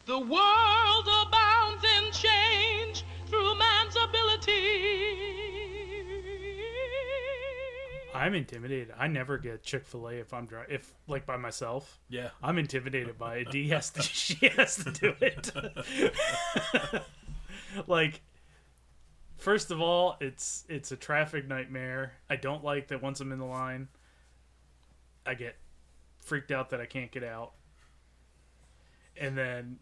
The world abounds in change through man's ability. I'm intimidated. I never get Chick-fil-A if I'm if like by myself. Yeah. I'm intimidated by it. She has to do it. Like, first of all, it's a traffic nightmare. I don't like that once I'm in the line, I get freaked out that I can't get out. And then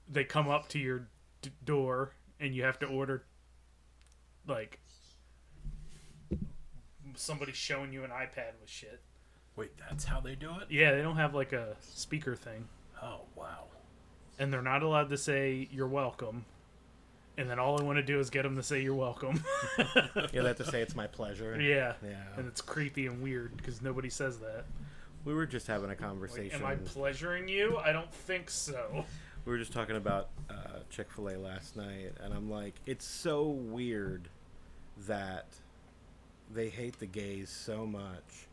they come up to your door and you have to order, like, somebody showing you an iPad with shit. Wait, that's how they do it? Yeah, they don't have like a speaker thing. Oh, wow. And they're not allowed to say you're welcome. And then all I want to do is get them to say you're welcome. Yeah, they have to say it's my pleasure. Yeah. Yeah. And it's creepy and weird because nobody says that. We were just having a Like, conversation. am I pleasuring you? I don't think so. We were just talking about Chick-fil-A last night, and I'm like, it's so weird that they hate the gays so much,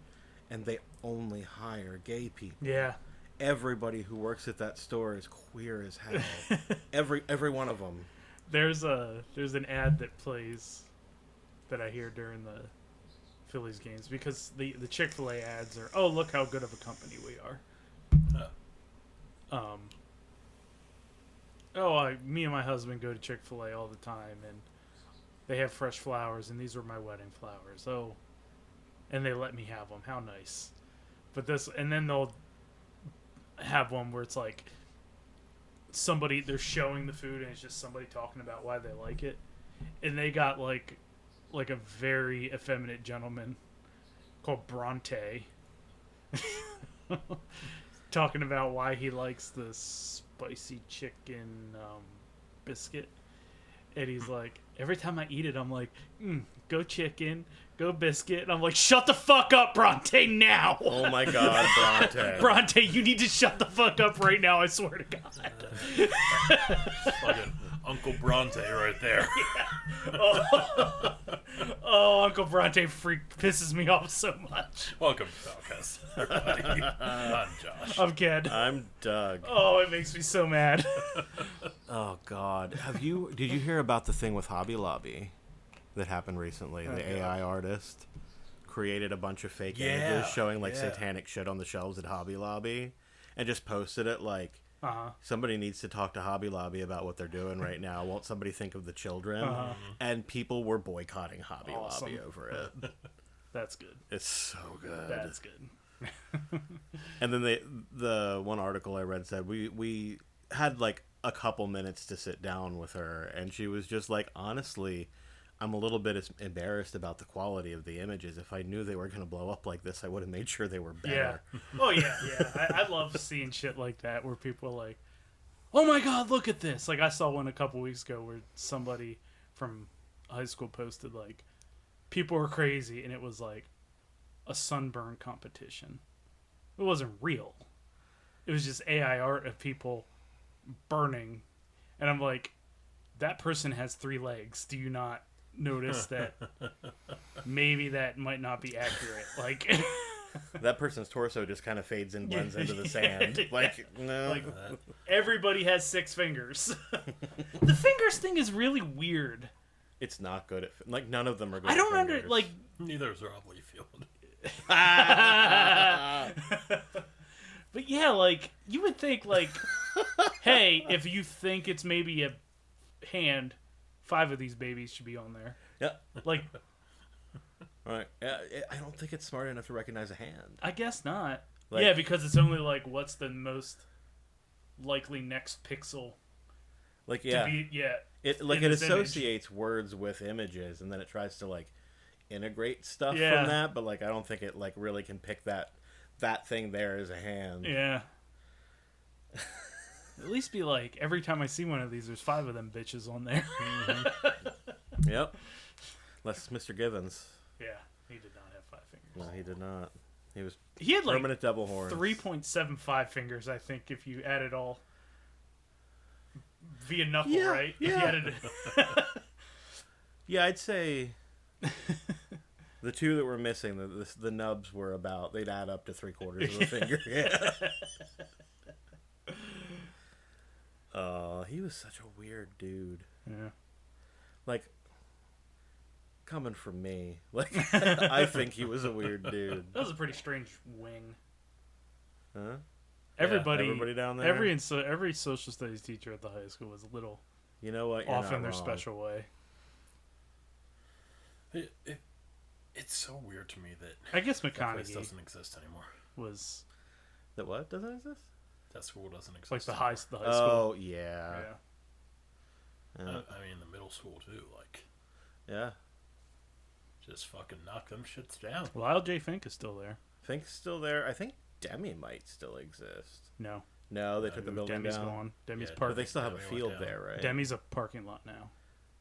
and they only hire gay people. Yeah. Everybody who works at that store is queer as hell. every one of them. There's an ad that plays that I hear during the Phillies games because the Chick-fil-A ads are, oh, look how good of a company we are. Me and my husband go to Chick-fil-A all the time, and they have fresh flowers, and these are my wedding flowers. Oh, and they let me have them. How nice. But and then they'll have one where it's like they're showing the food, and it's just somebody talking about why they like it, and they got like a very effeminate gentleman called Bronte talking about why he likes the spicy chicken biscuit. And he's like, every time I eat it, I'm like, go chicken, go biscuit. And I'm like, shut the fuck up, Bronte, now. Oh my God, Bronte. Bronte, you need to shut the fuck up right now, I swear to God. Fucking Uncle Bronte right there. Yeah. Oh, Uncle Bronte pisses me off so much. Welcome to Falcast, everybody. I'm Josh. I'm Ken. I'm Doug. Oh, it makes me so mad. Oh God, did you hear about the thing with Hobby Lobby that happened recently? The AI artist created a bunch of fake images showing like satanic shit on the shelves at Hobby Lobby, and just posted it like, somebody needs to talk to Hobby Lobby about what they're doing right now. Won't somebody think of the children? And people were boycotting Hobby Lobby over it. That's good. It's so good. That's good. And then the one article I read said we had like a couple minutes to sit down with her, and she was just like, honestly, I'm a little bit embarrassed about the quality of the images. If I knew they were going to blow up like this, I would have made sure they were better. Yeah. Oh, yeah. I love seeing shit like that where people are like, oh my God, look at this. Like, I saw one a couple weeks ago where somebody from high school posted, like, people were crazy, and it was like a sunburn competition. It wasn't real. It was just AI art of people burning. And I'm like, that person has 3 legs. Do you not notice that maybe that might not be accurate? Like, that person's torso just kind of fades and blends into the sand. Like, no. Like, everybody has 6 fingers. The fingers thing is really weird. It's not good at... Like, none of them are good I don't at fingers. like... Neither is Rob Liefeld. But yeah, like, you would think, like, hey, if you think it's maybe a hand, 5 of these babies should be on there. Yeah. Like... Right. I don't think it's smart enough to recognize a hand. I guess not. Like, yeah, because it's only like, what's the most likely next pixel? Like, yeah. To be, yeah. It associates words with images, and then it tries to like integrate stuff from that. But like, I don't think it like really can pick that thing there as a hand. Yeah. At least be like, every time I see one of these, there's 5 of them bitches on there. Mm-hmm. Yep. Unless it's Mr. Givens. Yeah, he did not have 5 fingers. No, he did not. He had like permanent double horns. 3.75 fingers, I think, if you add it all via knuckle, right? Yeah. If you added it. Yeah, I'd say the 2 that were missing, the nubs were about, they'd add up to 3/4 of a finger. Yeah. he was such a weird dude. Yeah. Like, coming from me, like, I think he was a weird dude. That was a pretty strange wing. Huh? Everybody down there. Every social studies teacher at the high school was a little You know what? You're off not in their wrong. special way. It's so weird to me that I guess that place McConaughey doesn't exist anymore. was That what doesn't exist? That school doesn't exist. like the high school. Oh yeah. Yeah. I mean, the middle school too. Like, Yeah. just fucking knock them shits down. Lyle J. Fink is still there. Fink's still there. I think Demi might still exist. No, No, they took the building Demi's down. gone. Demi's Yeah, But park. they still have a Demi went field down. there, right? Demi's a parking lot now.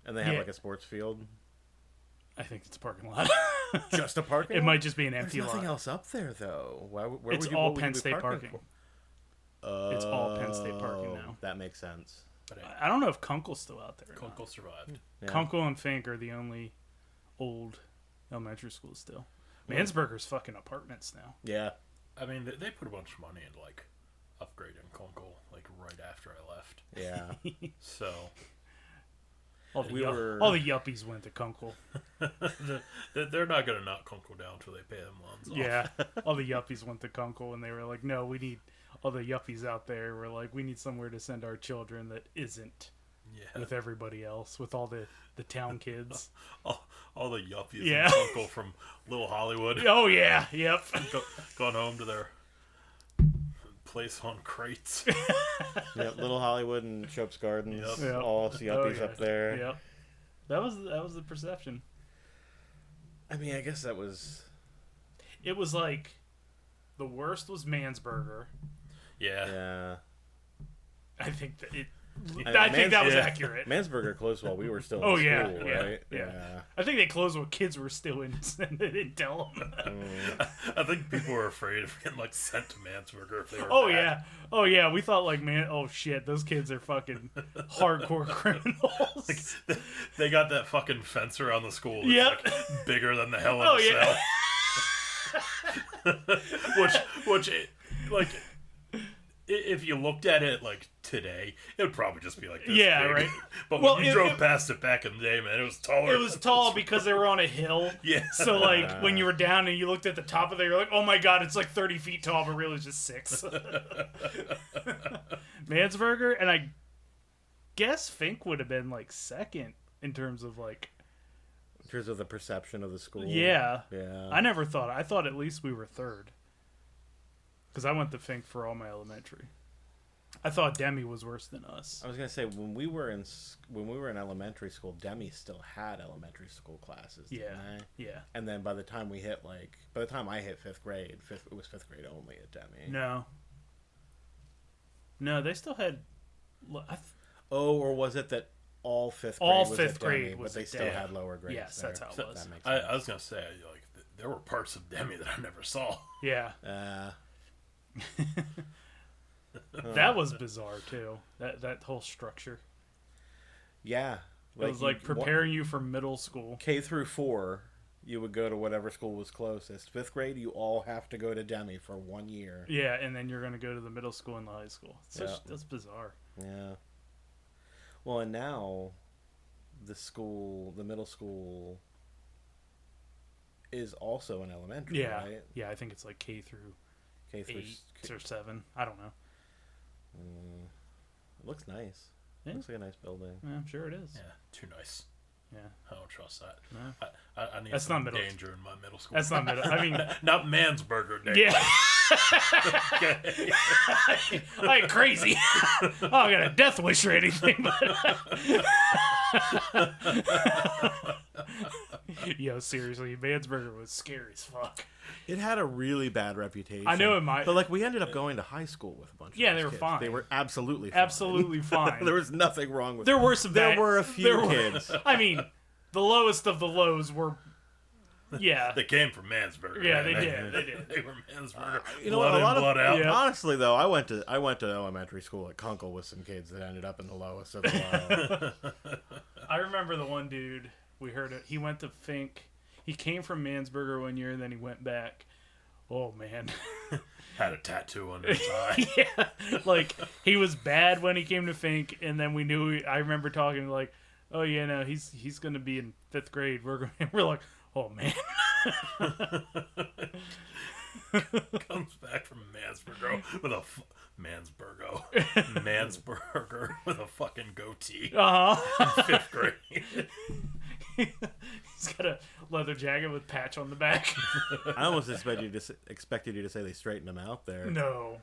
And they have Yeah. like a sports field. I think it's a parking lot. Just a parking It lot? might just be an There's empty nothing lot. else up there though. Where It's would you, all what would you Penn be State parking. for? It's all Penn State parking now. That makes sense. But I don't know if Kunkel's still out there. or not. Kunkel survived. Yeah. Kunkel and Fink are the only old elementary schools still. Mansberger's fucking apartments now. Yeah. I mean, they put a bunch of money into like upgrading Kunkel like right after I left. Yeah. So All the, We were- all the yuppies went to Kunkel. they're not gonna knock Kunkel down until they pay them loans off. Yeah, all the yuppies went to Kunkel, and they were like, "No, we need all the yuppies out there. We're like, we need somewhere to send our children that isn't Yeah. with everybody else, with all the town kids." All the yuppies Yeah. and Kunkel from Little Hollywood Oh yeah, yep. gone home to their place on crates. Yep. Little Hollywood and Shope's Gardens. Yep. Yep. All yuppies yeah. up there. Yep. That was the perception. I mean, I guess that was. It was like the worst was Mansberger. Yeah. Yeah. I think that it. mean, I think that was yeah. accurate. Mansberger closed while we were still in Oh school, yeah, yeah, right? yeah. I think they closed when kids were still in. And they didn't tell them. I think people were afraid of getting like sent to Mansberger if they were Oh bad. yeah, oh yeah. We thought like, man, oh shit, those kids are fucking hardcore criminals. They got that fucking fence around the school that's Yep. like bigger than the hell in Oh, a yeah. cell. which like if you looked at it like today, it would probably just be like this Yeah, big. right. But Well, when you it- drove it- past it back in the day, man, it was taller. It was tall because they were on a hill. Yeah. So like when you were down and you looked at the top of it, you're like, oh my god, it's like 30 feet tall, but really it's just 6. Mansberger, and I guess Fink would have been like second in terms of like. In terms of the perception of the school. Yeah. Yeah. I never thought. I thought at least we were third. Because I went to Fink for all my elementary. I thought Demi was worse than us. I was gonna say when we were in elementary school, Demi still had elementary school classes. Yeah. Didn't they? Yeah. And then by the time I hit fifth grade, it was fifth grade only at Demi. No. No, they still had. Or was it that all fifth grade All was fifth at Demi, grade was but they at still Demi. had lower grades? Yes, there. that's how it So- was. That makes I sense. was gonna say like there were parts of Demi that I never saw. Yeah. That was bizarre too. That whole structure. Yeah. It was like preparing you for middle school. K through 4, you would go to whatever school was closest. Fifth grade, you all have to go to Demi for 1 year. Yeah, and then you're going to go to the middle school and the high school. That's bizarre. Yeah. Well, and now the middle school is also an elementary, Yeah. right? Yeah, I think it's like K through K through 8 or 7. I don't know. It looks nice. Yeah. Looks like a nice building. Yeah, I'm sure it is. Yeah, too nice. Yeah. I don't trust that. No. I need That's some not middle- danger in my middle school. That's not middle. I mean, not Mansberger danger. yeah. Like crazy. Oh, I got a death wish or anything. But yo, seriously, Mansberger was scary as fuck. It had a really bad reputation. I know it might. But like we ended up going to high school with a bunch of Yeah, those they were kids. fine. They were absolutely fine. Absolutely fine. There was nothing wrong with There them. were some There bad- were a few there were- kids. I mean, the lowest of the lows were. Yeah. They came from Mansberger. Yeah, man. they did. They did. They were Mansberger. You know, blood a in, lot of blood out. Yeah. honestly though, I went to elementary school at Kunkel with some kids that ended up in the lowest of the low. I remember the one dude, we heard it. He went to Fink. He came from Mansberger one year, and then he went back. oh man. Had a tattoo under his eye. Yeah, like he was bad when he came to Fink, and then we knew. I remember talking like, "Oh yeah, no, he's gonna be in 5th grade." We're like, "Oh man." Comes back from Mansberger with a Mansberger with a fucking goatee. Uh-huh. 5th grade. He's got a leather jacket with patch on the back. I almost expected you to say they straightened him out there. No.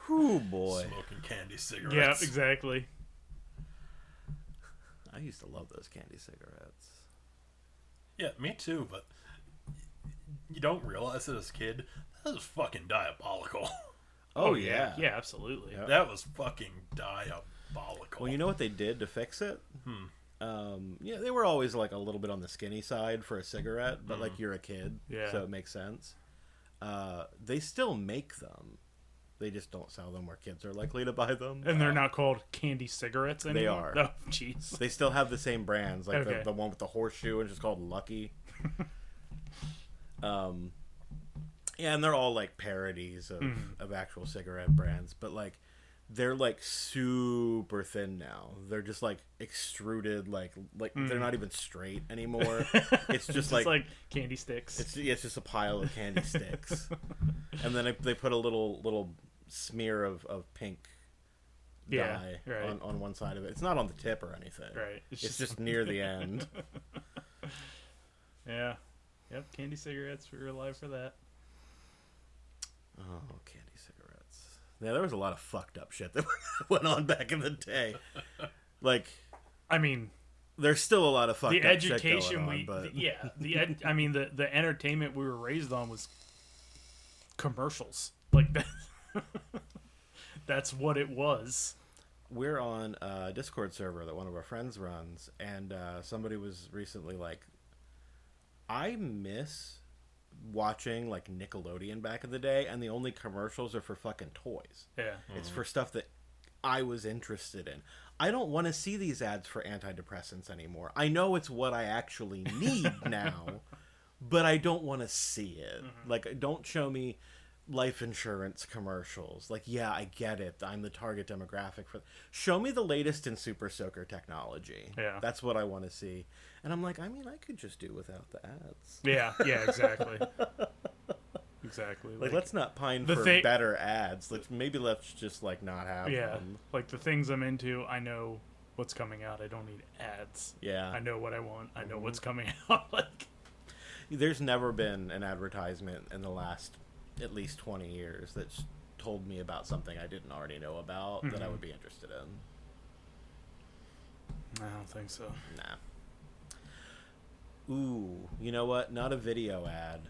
Whew, boy. Smoking candy cigarettes. Yeah, exactly. I used to love those candy cigarettes. Yeah, me too, but you don't realize it as a kid. That was fucking diabolical. Oh, yeah. Yeah, absolutely. Yep. That was fucking diabolical. Well, you know what they did to fix it? Yeah, they were always like a little bit on the skinny side for a cigarette, but like you're a kid, so it makes sense. They still make them. They just don't sell them where kids are likely to buy them. And they're not called candy cigarettes anymore? They are. Oh, jeez. They still have the same brands, like Okay. the one with the horseshoe, and it's called Lucky. Yeah, and they're all like parodies of actual cigarette brands, but like they're like super thin now. They're just like extruded, like they're not even straight anymore. It's just like candy sticks. it's just a pile of candy sticks, and then they put a little smear of pink dye on one side of it. It's not on the tip or anything. Right. It's just near the end. Yeah. Yep. Candy cigarettes. We were alive for that. Oh, candy cigarettes. Yeah, there was a lot of fucked up shit that went on back in the day. Like, I mean, there's still a lot of fucked the up education shit going on, but I mean, the entertainment we were raised on was commercials. Like that. That's what it was. we're on a Discord server that one of our friends runs, and somebody was recently like, I miss watching like Nickelodeon back in the day, and the only commercials are for fucking toys. Yeah. It's for stuff that I was interested in. I don't want to see these ads for antidepressants anymore. I know it's what I actually need now, but I don't want to see it. Like, don't show me life insurance commercials. Like, yeah, I get it. I'm the target demographic for. Show me the latest in Super Soaker technology. Yeah. That's what I want to see. And I'm like, I mean, I could just do without the ads. Yeah, exactly. Exactly. Like, let's not pine for better ads. Maybe let's just, like, not have them. Like, the things I'm into, I know what's coming out. I don't need ads. Yeah. I know what I want. I know what's coming out. Like, there's never been an advertisement in the last at least 20 years that's told me about something I didn't already know about that I would be interested in. I don't think so. Nah. Ooh, you know what? Not a video ad,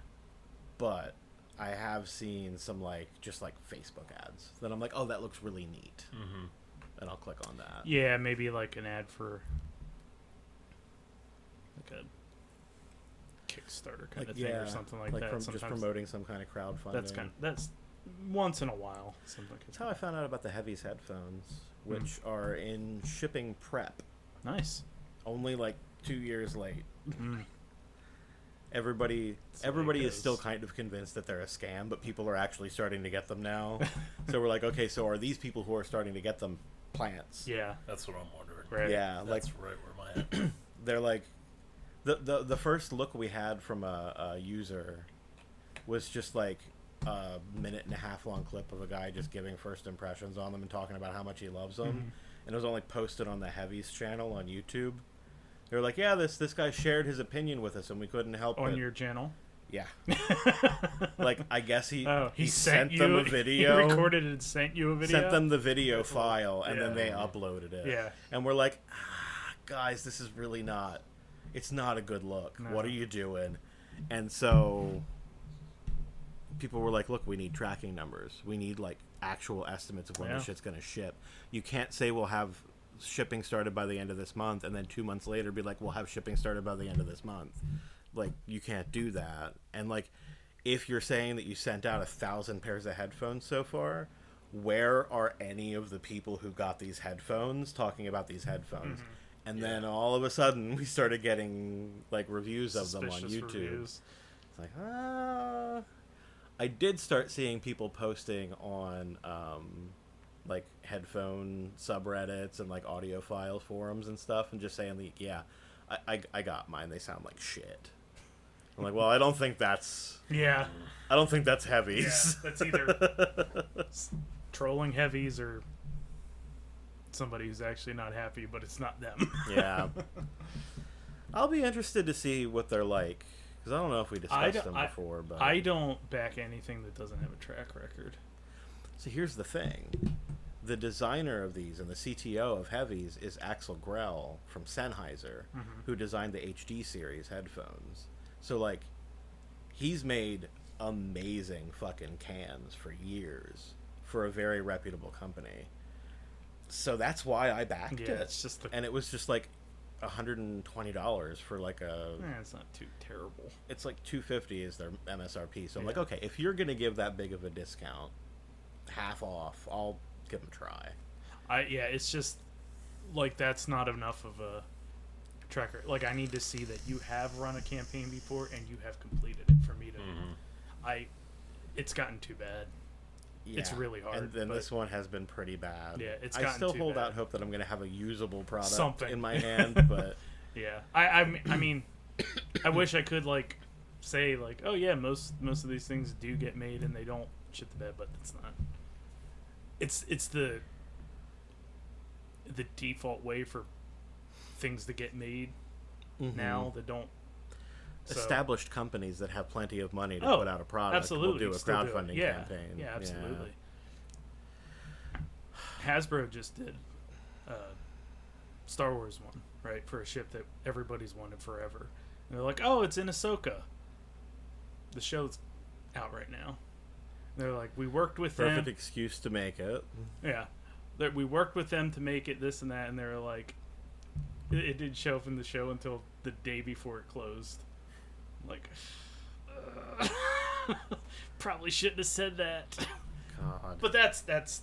but I have seen some, like, just, like, Facebook ads that I'm like, oh, that looks really neat. And I'll click on that. Yeah, maybe, like, an ad for, like, a Kickstarter kind of thing or something like that. Just promoting some kind of crowdfunding. That's once in a while. Something like That's how I found out about the Heavies headphones, which are in shipping prep. Nice. Only, like, 2 years late. Everybody is still kind of convinced that they're a scam, but people are actually starting to get them now. So we're like, okay, so are these people who are starting to get them plants? Yeah. That's what I'm wondering. Right. Yeah, That's right where my head. they're like, the first look we had from a user was just like a 1.5-minute long clip of a guy just giving first impressions on them and talking about how much he loves them. And it was only posted on the Heavies channel on YouTube. They were like, yeah, this guy shared his opinion with us, and we couldn't help it. On your channel? Yeah. Like, I guess he sent them a video. He recorded and sent you a video? Sent them the video file, and then they uploaded it. Yeah. And we're like, guys, this is really not... It's not a good look. No. What are you doing? And so people were like, look, we need tracking numbers. We need, like, actual estimates of when this shit's going to ship. You can't say we'll have shipping started by the end of this month and then 2 months later be like, we'll have shipping started by the end of this month. Like, you can't do that. And, like, if you're saying that you sent out 1,000 pairs of headphones so far, where are any of the people who got these headphones talking about these headphones? And then all of a sudden, we started getting like reviews of them on Suspicious YouTube. reviews. It's like, I did start seeing people posting on like headphone subreddits and like audiophile forums and stuff, and just saying, like, yeah, I got mine. They sound like shit. I'm like, well, I don't think that's Yeah. I don't think that's heavies. Yeah, that's either trolling heavies or somebody who's actually not happy, but it's not them. Yeah. I'll be interested to see what they're like, because I don't know if we discussed them before. But I don't back anything that doesn't have a track record. So here's the thing. The designer of these and the CTO of Heavies is Axel Grell from Sennheiser, who designed the HD series headphones. So, like, he's made amazing fucking cans for years for a very reputable company. So that's why I backed it. It's just and it was just like $120 for like a... it's not too terrible. It's like $250 is their MSRP. So I'm Yeah. like, okay, if you're going to give that big of a discount, half off, I'll give them a try. It's just like that's not enough of a tracker. Like, I need to see that you have run a campaign before and you have completed it for me to it's gotten too bad. Yeah. It's really hard. And then this one has been pretty bad. Yeah, it's I gotten still too hold bad. out hope that I'm going to have a usable product Something. in my hand, but Yeah. I mean I wish I could like say like, oh yeah, most of these things do get made and they don't shit the bed, but it's not. It's the default way for things that get made now that don't. established companies that have plenty of money to Oh, put out a product absolutely, will do a still do it. crowdfunding Yeah. campaign. Yeah, absolutely. Hasbro just did Star Wars one, right, for a ship that everybody's wanted forever. And they're like, oh, it's in Ahsoka. The show's out right now. They're like, we worked with Perfect them. excuse to make it. Yeah. We worked with them to make it this and that, and they were like, it didn't show up in the show until the day before it closed. Like, probably shouldn't have said that. God. But that's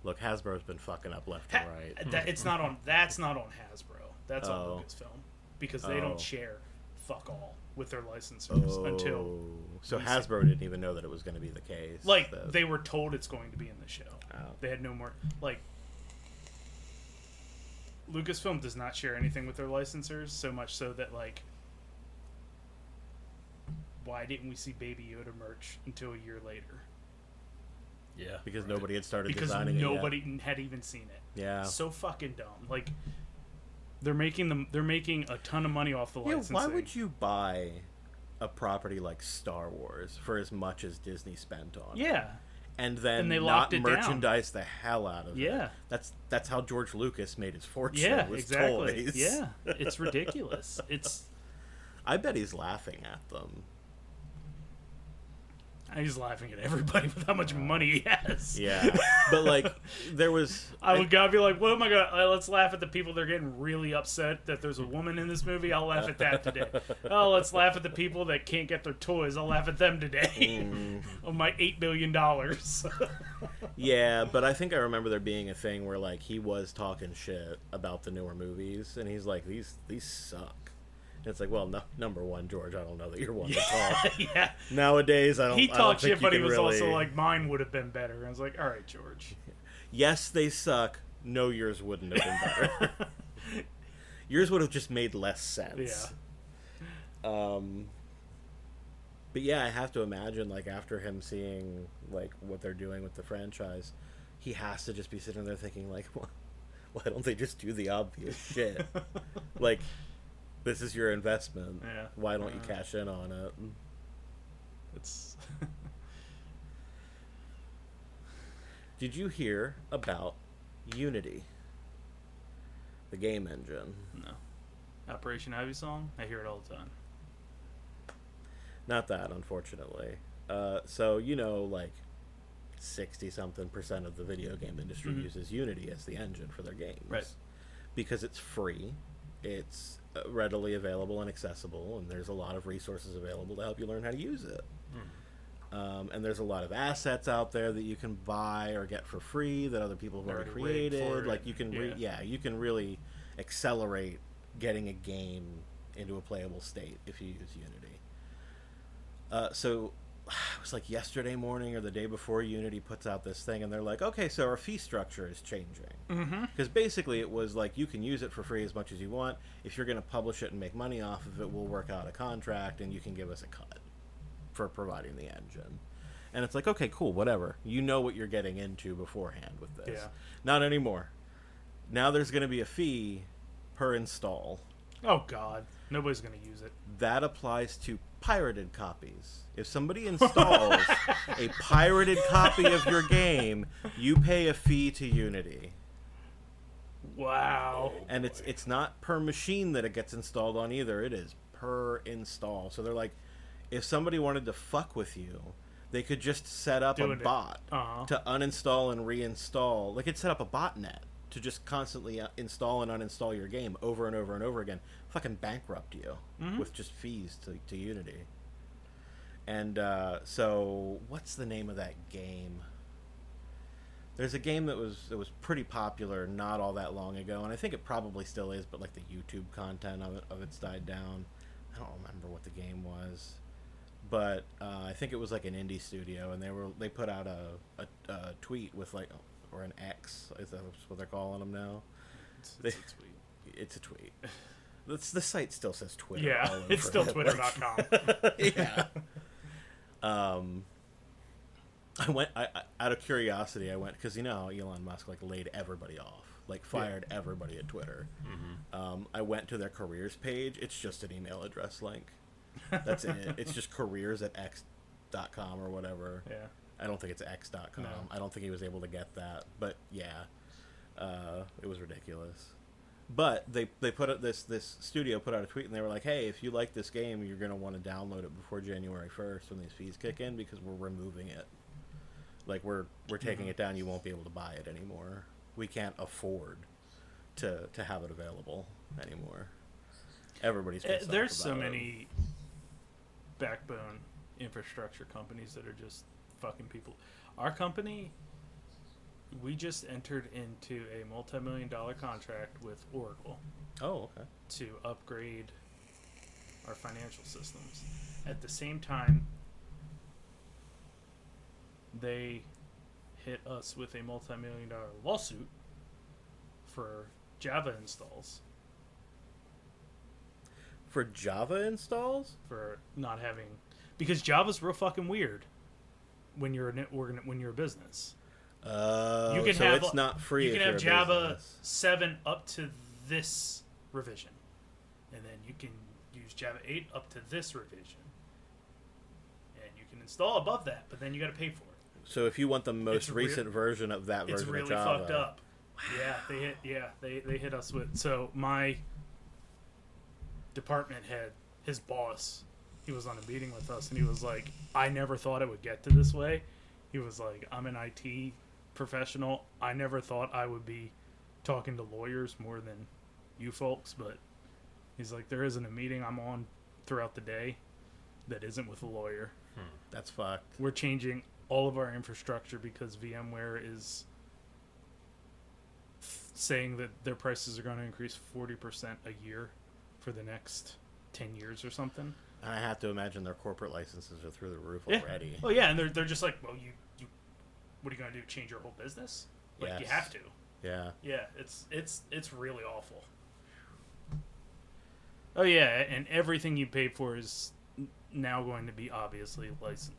Look, Hasbro's been fucking up left and right. that's not on Hasbro. That's on Oh. Lucasfilm because they Oh. don't share fuck all with their licensors until So we see- Hasbro didn't even know that it was going to be the case. like that- they were told it's going to be in the show. Oh. They had no more like Lucasfilm does not share anything with their licensors, so much so that like why didn't we see Baby Yoda merch until a year later? Yeah. because nobody had started Because designing nobody it yet. had even seen it. Yeah. So fucking dumb. Like they're making a ton of money off the Yeah, licensing. why would you buy a property like Star Wars for as much as Disney spent on it? Yeah. And then And they not locked it down. merchandise the hell out of it. Yeah. That's how George Lucas made his fortune. Yeah, with exactly. Toys. Yeah. It's ridiculous. It's I bet he's laughing at them. he's laughing at everybody with how much money he has. Yeah, but like there was. I would gotta be like, what am I gonna? Let's laugh at the people that are getting really upset that there's a woman in this movie. I'll laugh at that today. Oh, let's laugh at the people that can't get their toys. I'll laugh at them today. Oh, my $8 billion. Yeah, but I think I remember there being a thing where like he was talking shit about the newer movies, and he's like, these suck. And it's like, well, no, number one, George, I don't know that you're one to talk. Yeah. Nowadays, I don't. He I don't talked think shit, but you he can was really... also like, mine would have been better. I was like, all right, George. Yes, they suck. No, yours wouldn't have been better. Yours would have just made less sense. Yeah. But yeah, I have to imagine, like, after him seeing, like, what they're doing with the franchise, he has to just be sitting there thinking, like, well, why don't they just do the obvious shit? Like, this is your investment. Yeah. Why don't you cash in on it? It's. Did you hear about Unity? The game engine. No. Operation Ivy Song? I hear it all the time. Not that, unfortunately. So, you know, like 60-something% of the video game industry uses Unity as the engine for their games. Right. Because it's free, it's readily available and accessible, and there's a lot of resources available to help you learn how to use it. And there's a lot of assets out there that you can buy or get for free that other people have already Already rigged created. for Like it. you can, Yeah. you can really. accelerate getting a game into a playable state if you use Unity. So it was like yesterday morning or the day before Unity puts out this thing, and they're like, okay, so our fee structure is changing. Because basically it was like, you can use it for free as much as you want. If you're going to publish it and make money off of it, we'll work out a contract and you can give us a cut for providing the engine. And it's like, okay, cool, whatever. You know what you're getting into beforehand with this. Yeah. Not anymore. Now there's going to be a fee per install. Oh, God. Nobody's going to use it. That applies to pirated copies. If somebody installs a pirated copy of your game, you pay a fee to Unity. Wow. And it's not per machine that it gets installed on either. It is per install. So they're like, if somebody wanted to fuck with you, they could just set up a bot to uninstall and reinstall. Like, it set up a botnet to just constantly install and uninstall your game over and over and over again. Fucking bankrupt you with just fees to Unity. And so, what's the name of that game? There's a game that was pretty popular not all that long ago, and I think it probably still is, but like the YouTube content of it's died down. I don't remember what the game was, but I think it was like an indie studio, and they put out a tweet with like, or an X, is that what they're calling them now? It's a tweet. It's a tweet. The site still says Twitter. Yeah, all over it's still it. twitter.com. Yeah. I went out of curiosity. I went because Elon Musk like laid everybody off, like fired everybody at Twitter. I went to their careers page. It's just an email address link. That's it. It's just careers at x.com or whatever. Yeah. I don't think it's x.com. No. I don't think he was able to get that. But yeah, it was ridiculous. But they put out this studio put out a tweet, and they were like, hey, if you like this game, you're going to want to download it before January 1st when these fees kick in, because we're removing it. Like, we're taking it down. You won't be able to buy it anymore. We can't afford to have it available anymore. Everybody's pissed off there's so about it. many backbone infrastructure companies that are just fucking people. Our company, we just entered into a multi-million-dollar contract with Oracle Oh, okay. to upgrade our financial systems. At the same time, they hit us with a multi-million-dollar lawsuit for Java installs. For Java installs? For not having, because Java's real fucking weird when you're a business. So have it's not free. You can if have you're a Java business. 7 up to this revision, and then you can use Java 8 up to this revision, and you can install above that, but then you got to pay for it. So if you want the most recent version of that version It's really of Java, fucked up. Yeah, they hit us with. So my department head, his boss, he was on a meeting with us, and he was like, I never thought it would get to this way. He was like, I'm an IT professional. I never thought I would be talking to lawyers more than you folks, but he's like, there isn't a meeting I'm on throughout the day that isn't with a lawyer. that's fucked. We're changing all of our infrastructure because VMware is saying that their prices are going to increase 40% a year for the next 10 years or something. And I have to imagine their corporate licenses are through the roof Yeah. already. Oh yeah, and they're just like, well, you what are you going to do? Change your whole business? Like, you Yes. have to. Yeah. Yeah, it's really awful. Oh yeah, and everything you paid for is now going to be obviously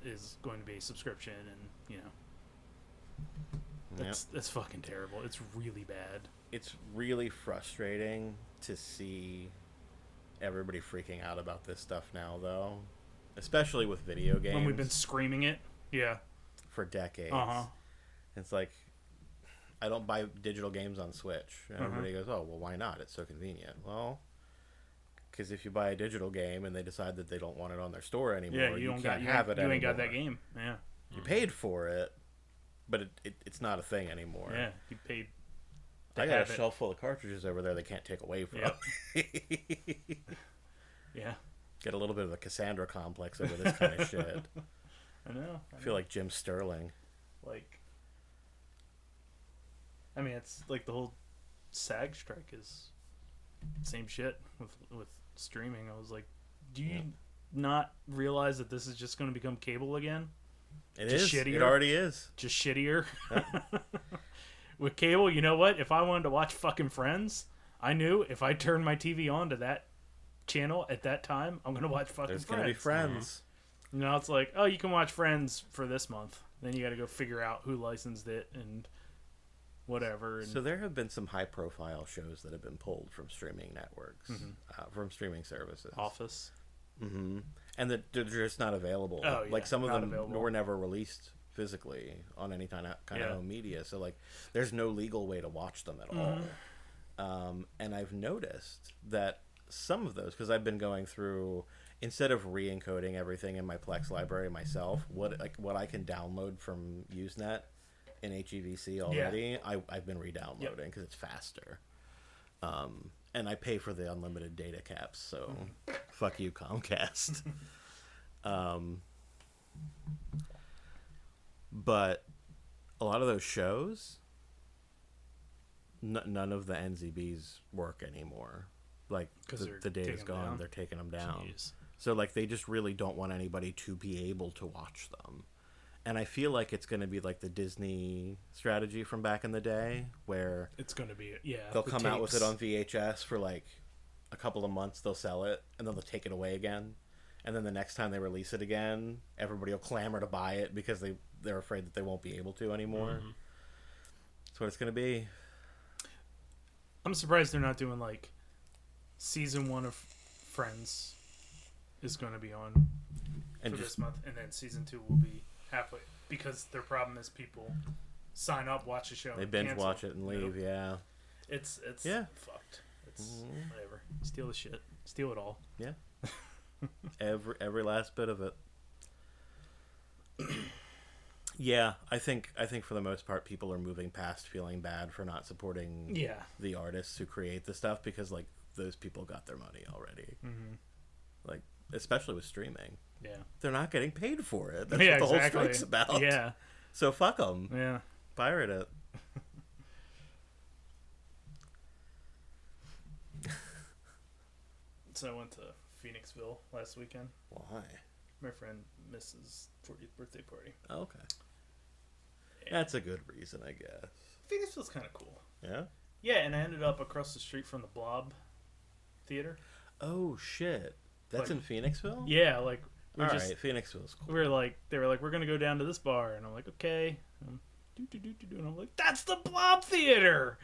is going to be a subscription, and that's fucking terrible. It's really bad. It's really frustrating to see everybody freaking out about this stuff now, though, especially with video games. When we've been screaming it, yeah, for decades. Uh-huh. It's like, I don't buy digital games on Switch. And everybody goes, oh, well, why not? It's so convenient. Well, because if you buy a digital game and they decide that they don't want it on their store anymore, yeah, you can't have it anymore. You ain't got that game. Yeah, You paid for it, but it's not a thing anymore. yeah, you paid. I got a shelf full of cartridges over there they can't take away from. Yep. Yeah. Get a little bit of a Cassandra complex over this kind of shit. I know. I feel like Jim Sterling. Like, I mean, it's like the whole SAG strike is same shit with streaming. I was like, do you not realize that this is just going to become cable again? It just is. Shittier? It already is. Just shittier. With cable, you know what? If I wanted to watch fucking Friends, I knew if I turned my TV on to that channel at that time, I'm going to watch fucking There's Friends. going to be Friends. You know, it's like, oh, you can watch Friends for this month. Then you got to go figure out who licensed it and whatever. And So there have been some high-profile shows that have been pulled from streaming networks, from streaming services. Office. Mm-hmm. And that they're just not available. Oh, yeah, like some of not them available. were never released physically on any kind of home media. So like, there's no legal way to watch them at all. And I've noticed that some of those, because I've been going through, instead of re-encoding everything in my Plex library myself, what I can download from Usenet in HEVC already, I've been re-downloading because it's faster. And I pay for the unlimited data caps, so fuck you, Comcast. But a lot of those shows, none of the NZBs work anymore. Like, the data's gone, they're taking them down. Jeez. So, like, they just really don't want anybody to be able to watch them. And I feel like it's going to be like the Disney strategy from back in the day, where It's going to be, they'll come out with it on VHS for like a couple of months, they'll sell it, and then they'll take it away again. And then the next time they release it again, everybody will clamor to buy it because they're afraid that they won't be able to anymore. That's what it's going to be. I'm surprised they're not doing like season 1 of Friends is going to be on And for just this month, and then season 2 will be halfway, because their problem is people sign up, watch the show, they and binge cancel. watch it and leave. Nope. Yeah. It's fucked. It's whatever. Steal the shit. Steal it all. Yeah. every last bit of it. Yeah, I think for the most part, people are moving past feeling bad for not supporting the artists who create the stuff, because like those people got their money already. Like, especially with streaming, they're not getting paid for it. That's what the whole strike's about. Yeah. So fuck them. Yeah. Pirate it. So I went to Phoenixville last weekend. Why? My friend Mrs. 40th birthday party. Oh, okay. That's a good reason, I guess. Phoenixville's kind of cool. Yeah? Yeah, and I ended up across the street from the Blob Theater. Oh, shit. That's Like- in Phoenixville? Yeah, like All right, Phoenixville's cool. we were like, they were like, we're gonna go down to this bar, and I'm like, okay. And I'm like, that's the Blob Theater.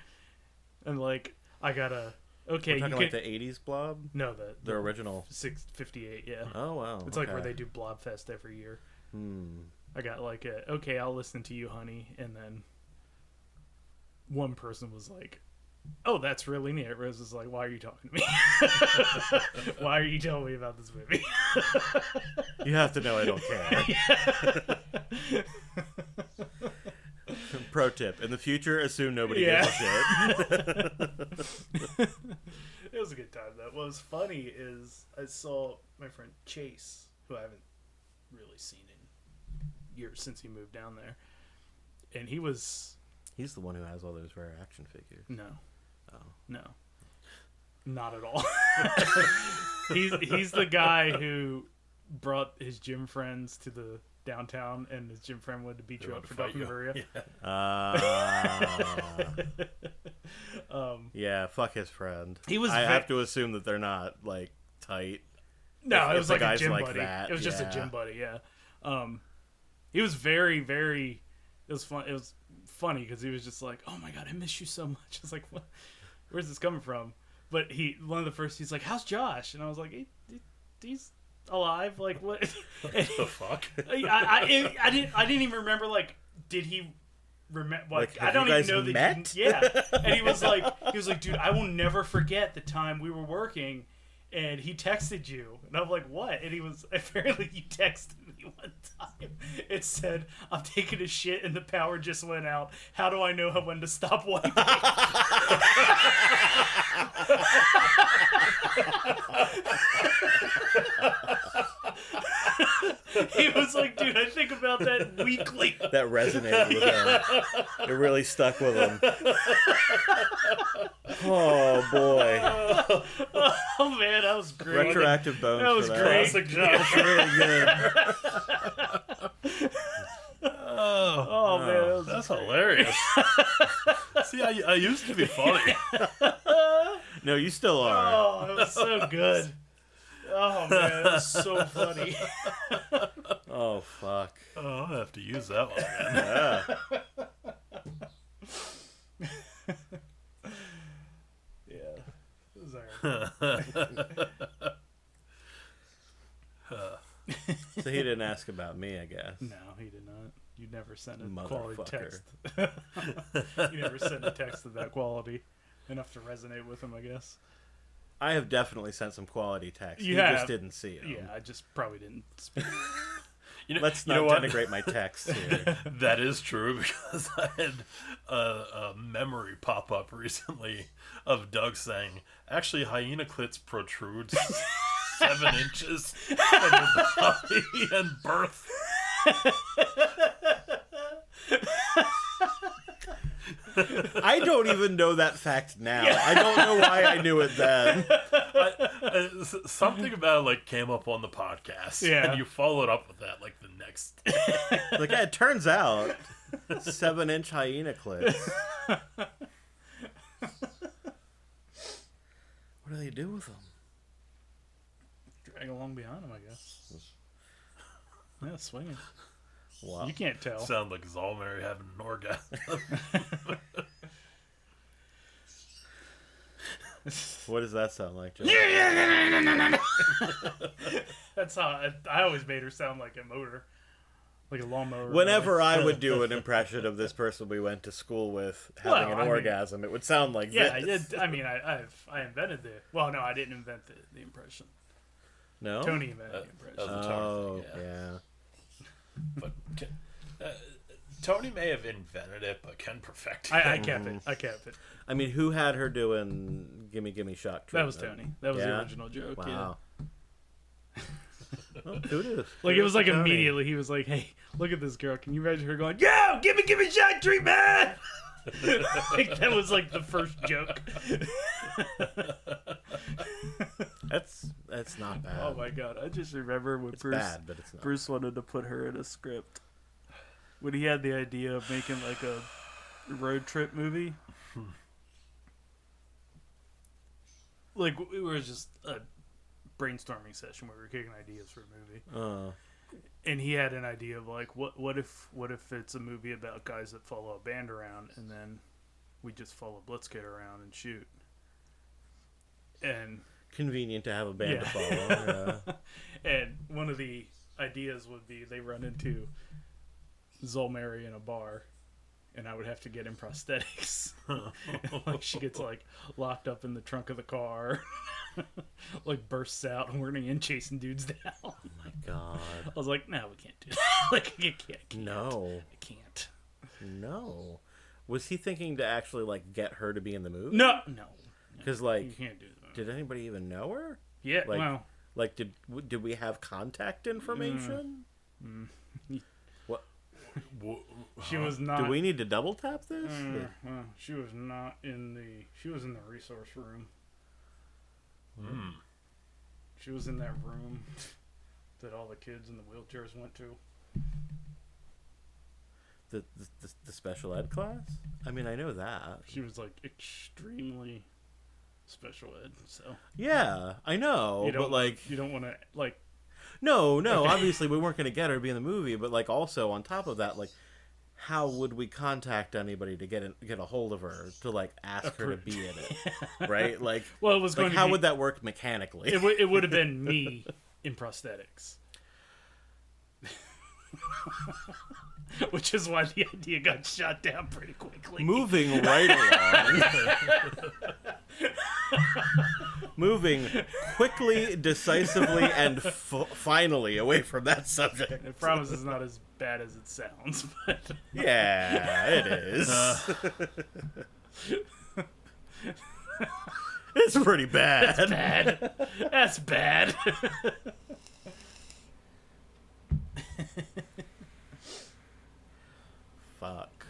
And like, I gotta okay. We're talking you like can the 80s Blob? no The original. 658. Yeah. Oh, wow. It's like where they do Blobfest every year. I got like okay, I'll listen to you, honey, and then one person was like, oh, that's really neat. Rose was like, why are you talking to me? Why are you telling me about this movie? You have to know I don't care. Pro tip. In the future, assume nobody gives a shit. It was a good time, though. What was funny is I saw my friend Chase, who I haven't really seen in years since he moved down there. And he's the one who has all those rare action figures. No. Oh. No. Not at all. He's the guy who brought his gym friends to the downtown, and his gym friend wanted to beat you up for Dr. Maria. Yeah, fuck his friend. I have to assume that they're not like tight. No, If it was the like a guy's gym like buddy. that, It was just a yeah. gym buddy, yeah. He was very, very. It was fun. It was funny because he was just like, "Oh my god, I miss you so much." I was like, "What? Where's this coming from?" But one of the first, he's like, "How's Josh?" And I was like, "He's alive." Like what? What the fuck? I didn't even remember. Like, did he remember? Like, have I don't you even guys know that. met? Yeah. And he was like, "Dude, I will never forget the time we were working." And he texted you, and I'm like, "What?" And he was apparently you texted me one time. It said, "I'm taking a shit and the power just went out. How do I know when to stop wiping?" He was like, dude, I think about that weekly. That resonated with him. It really stuck with him. Oh boy. Oh man, that was great. Retroactive bones. That was for great. Classic joke. That's really good. Oh man, that was That's hilarious. See, I used to be funny. No, you still are. Oh, it was so good. Oh man, that was so funny. Oh fuck. Oh, I'll have to use that one again. Yeah. It was alright. So he didn't ask about me, I guess. No, he did not. You never sent a Motherfucker. quality text. You never sent a text of that quality enough to resonate with him, I guess. I have definitely sent some quality text. You You have. just didn't see it. Yeah, I just probably didn't speak. Let's you know not what? denigrate my texts here. That is true because I had a memory pop up recently of Doug saying, actually, hyena clits protrude 7 inches from your body and birth. I don't even know that fact now. I don't know why I knew it then. Something about it, like, came up on the podcast. Yeah. And you followed up with that, like, the next day. Like, yeah, it turns out 7-inch hyena clips. What do they do with them? Drag along behind him, I guess. Yeah, swinging. Wow. You can't tell. Sound like Zalmary having an orgasm. What does that sound like, Joe? That's how I always made her sound like a motor. Like a lawnmower. Whenever I would do an impression of this person we went to school with having Well, an I mean- orgasm, it would sound like Yeah, this. I mean, I invented the... Well, no, I didn't invent the impression. No? Tony invented the impression. That was a Oh, Tony thing, yeah. But Tony may have invented it, but Ken perfected I it. kept it. I kept it. I mean, who had her doing Gimme Gimme Shock That was Treatment? Tony. That was the Yeah? original joke. Wow. Well, kudos. Like, it was like Tony. immediately, he was like, hey, look at this girl. Can you imagine her going, yo, give me shock treatment? Like, that was like the first joke. That's not bad. Oh my god. I just remember when It's bad, but it's not. Bruce wanted to put her in a script. When he had the idea of making like a road trip movie. Like, it was just a brainstorming session where we were kicking ideas for a movie. And he had an idea of like, what if it's a movie about guys that follow a band around and then we just follow Blitzkid around and shoot. And Convenient to have a band Yeah. to follow. Yeah. and one of the ideas would be they run into Zolmary in a bar, and I would have to get in prosthetics. Like, she gets like locked up in the trunk of the car, like bursts out and running in chasing dudes down. Oh my god. I was like, no, we can't do that. Like, I can't. No. I can't. No. Was he thinking to actually like get her to be in the movie? No. Because You like, can't do that. did anybody even know her? Yeah, Like, well, like did we have contact information? What? she was not. Do we need to double tap this? well, she was not in the. She was in the resource room. She was in that room that all the kids in the wheelchairs went to. The special ed class? I mean, I know that. She was like extremely special ed. So Yeah, I know, you don't, but like, you don't want to like. no, obviously we weren't going to get her to be in the movie, but like also on top of that, like, how would we contact anybody to get a hold of her to like ask her to be in it, right? Like, Well, it was going like to how be, would that work mechanically? It would have been me in prosthetics. Which is why the idea got shot down pretty quickly. Moving right along. Moving quickly, decisively, and finally away from that subject. I promise it's not as bad as it sounds, but Yeah, it is. It's pretty bad. bad. That's bad. Fuck.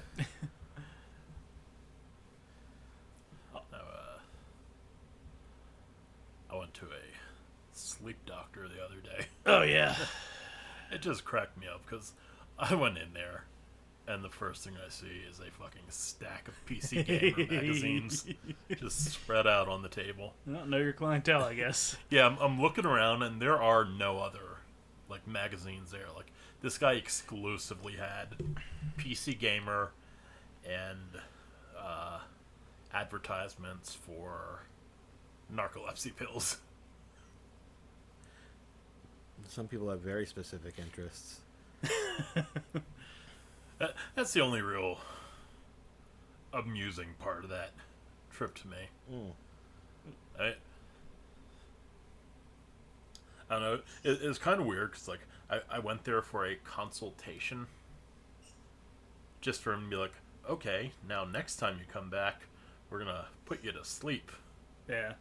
I went to a sleep doctor the other day. Oh yeah. It just cracked me up because I went in there, and the first thing I see is a fucking stack of PC Gamer magazines just spread out on the table. Well, know your clientele, I guess. Yeah, I'm looking around, and there are no other like magazines there. Like this guy exclusively had PC Gamer and advertisements for narcolepsy pills. Some people have very specific interests. That's the only real amusing part of that trip to me. I don't know. It's kind of weird because like I went there for a consultation, just for him to be like, okay, now next time you come back, we're gonna put you to sleep. Yeah.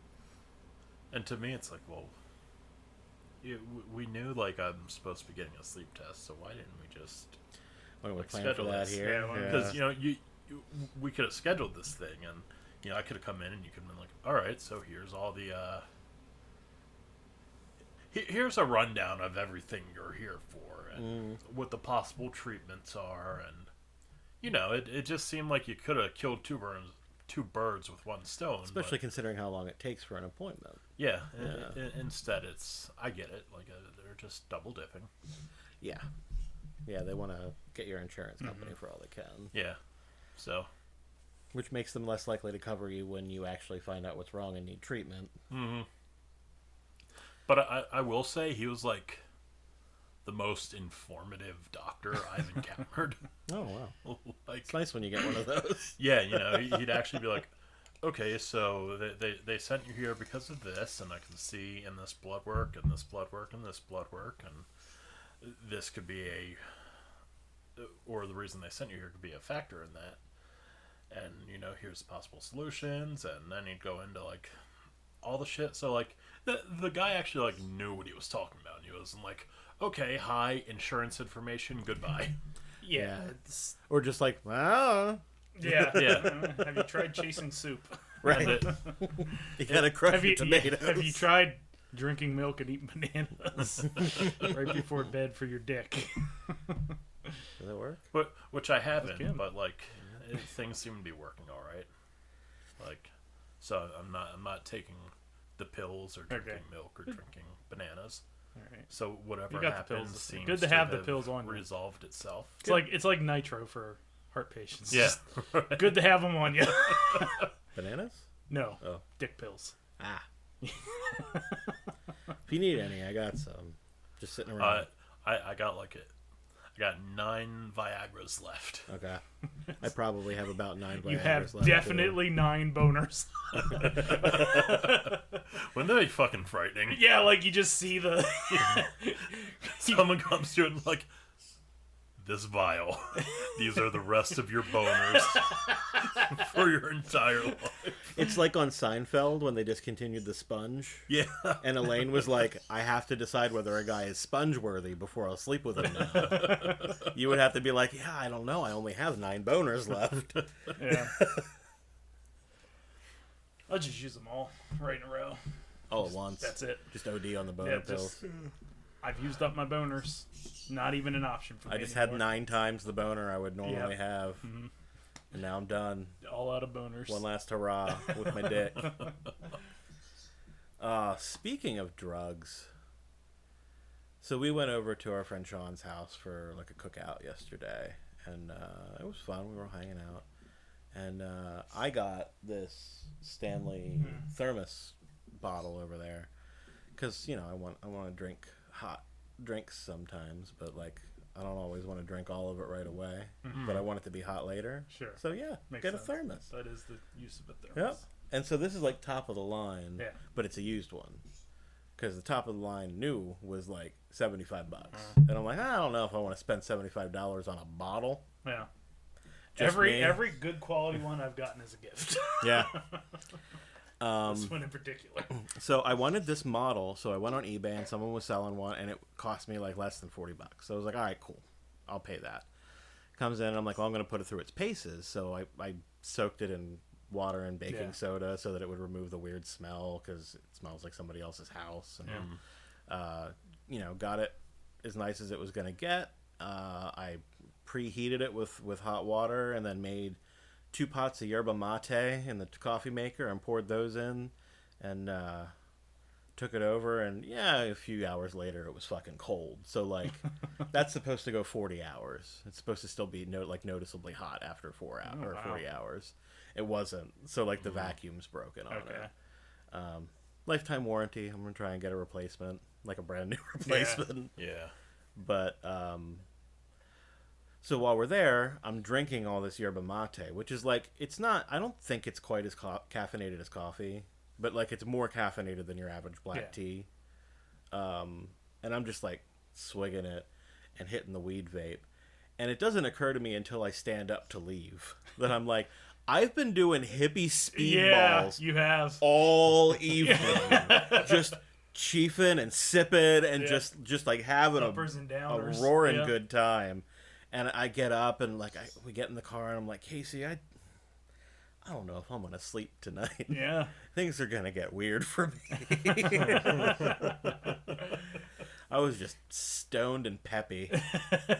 And to me, it's like, well, we knew like I'm supposed to be getting a sleep test, so why didn't we just Why don't we like, plan for schedule that this? here? Because we could have scheduled this thing, and I could have come in and you could have been like, all right, so here's all the here's a rundown of everything you're here for and what the possible treatments are, and it just seemed like you could have killed two birds with one stone. Especially considering how long it takes for an appointment. Yeah. Instead, I get it. Like they're just double dipping. Yeah. Yeah, they want to get your insurance company for all they can. Yeah. So. Which makes them less likely to cover you when you actually find out what's wrong and need treatment. Mm-hmm. But I will say he was like the most informative doctor I've encountered. Oh, wow. Like, It's nice when you get one of those. Yeah, he'd actually be like, okay, so they sent you here because of this, and I can see in this blood work, and this blood work, and this blood work, and this could be or the reason they sent you here could be a factor in that. And, here's the possible solutions, and then he'd go into, like, all the shit. So, like, the guy actually, like, knew what he was talking about. He wasn't like, okay, hi, insurance information, goodbye. Yeah. Or just like, well, Yeah. Yeah. Have you tried chasing soup? right. You gotta crush your tomatoes. Have you tried drinking milk and eating bananas right before bed for your dick? Does that work? Which I haven't, can. but, like, things seem to be working all right. Like, so I'm not taking the pills or drinking milk or drinking bananas. All right. So whatever You got the happens pills. seems Good to have the pills on you. resolved itself. It's like nitro for heart patients. Yeah. Just good to have them on you. Bananas? No. Oh. Dick pills. Ah. If you need any, I got some. Just sitting around. I got I got 9 Viagras left. Okay. I probably have about 9 Viagras You have left, definitely 9 boners. Wouldn't that be fucking frightening? Yeah, like you just see the... Someone comes to it and like, this vial. These are the rest of your boners for your entire life. It's like on Seinfeld when they discontinued the sponge. Yeah. And Elaine was like, I have to decide whether a guy is sponge worthy before I'll sleep with him now. You would have to be like, yeah, I don't know. I only have 9 boners left. Yeah. I'll just use them all right in a row. All at once. That's it. Just OD on the boner pills. I've used up my boners. Not even an option for me I just anymore. had 9 times the boner I would normally have. Mm-hmm. And now I'm done. All out of boners. One last hurrah with my dick. Speaking of drugs, so we went over to our friend Sean's house for like a cookout yesterday, and it was fun. We were hanging out, and I got this Stanley thermos bottle over there because I want to drink hot drinks sometimes, but like I don't always want to drink all of it right away, but I want it to be hot later. Sure. So yeah, Makes get sense. a thermos. That is the use of a thermos. Yep. And so this is like top of the line, but it's a used one. Because the top of the line new was like $75. And I'm like, I don't know if I want to spend $75 on a bottle. Yeah. Just Every good quality one I've gotten is a gift. Yeah. This one in particular. So I wanted this model, so I went on eBay and someone was selling one, and it cost me like less than $40. So I was like, all right, cool, I'll pay that. Comes in, and I'm like, well, I'm going to put it through its paces. So I soaked it in water and baking soda so that it would remove the weird smell, because it smells like somebody else's house. And, got it as nice as it was going to get. I preheated it with hot water, and then made 2 pots of yerba mate in the coffee maker and poured those in, and took it over, and a few hours later it was fucking cold. So like that's supposed to go 40 hours. It's supposed to still be noticeably hot after 4 hours or 40 hours. It wasn't. So like the vacuum's broken on it. Lifetime warranty. I'm gonna try and get a replacement, like a brand new replacement. Yeah. But so while we're there, I'm drinking all this yerba mate, which is like, it's not, I don't think it's quite as caffeinated as coffee, but like it's more caffeinated than your average black tea. And I'm just like swigging it and hitting the weed vape. And it doesn't occur to me until I stand up to leave that I'm like, I've been doing hippie speedballs you have all evening. Just chiefing and sipping and just like having uppers and downers. A roaring good time. And I get up and like we get in the car and I'm like, Casey, I don't know if I'm gonna sleep tonight. Yeah, things are gonna get weird for me. I was just stoned and peppy. I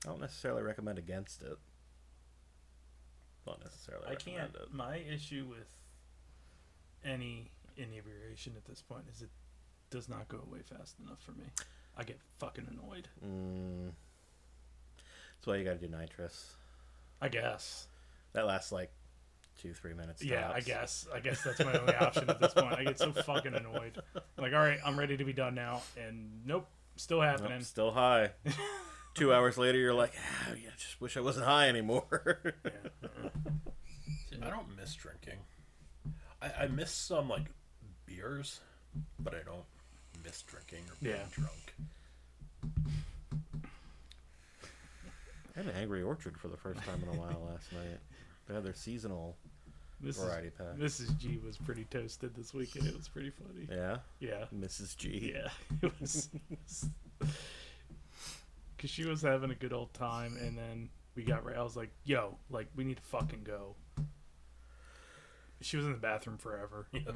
don't necessarily recommend against it. Not necessarily. I can't. My issue with any inebriation at this point is it does not go away fast enough for me. I get fucking annoyed. That's why you gotta do nitrous. I guess. That lasts like 2-3 minutes. Tops. Yeah, I guess that's my only option at this point. I get so fucking annoyed. Like, all right, I'm ready to be done now, and nope, still happening. Nope, still high. 2 hours later, you're like, I just wish I wasn't high anymore. See, I don't miss drinking. I miss some like beers, but I don't miss drinking or being drunk. I had an Angry Orchard for the first time in a while last night. They had their seasonal variety pack. Mrs. G was pretty toasted this weekend. It was pretty funny. Yeah? Yeah. Mrs. G. Yeah. It was... Because she was having a good old time, and then we got right. I was like, yo, like, we need to fucking go. She was in the bathroom forever. Yeah.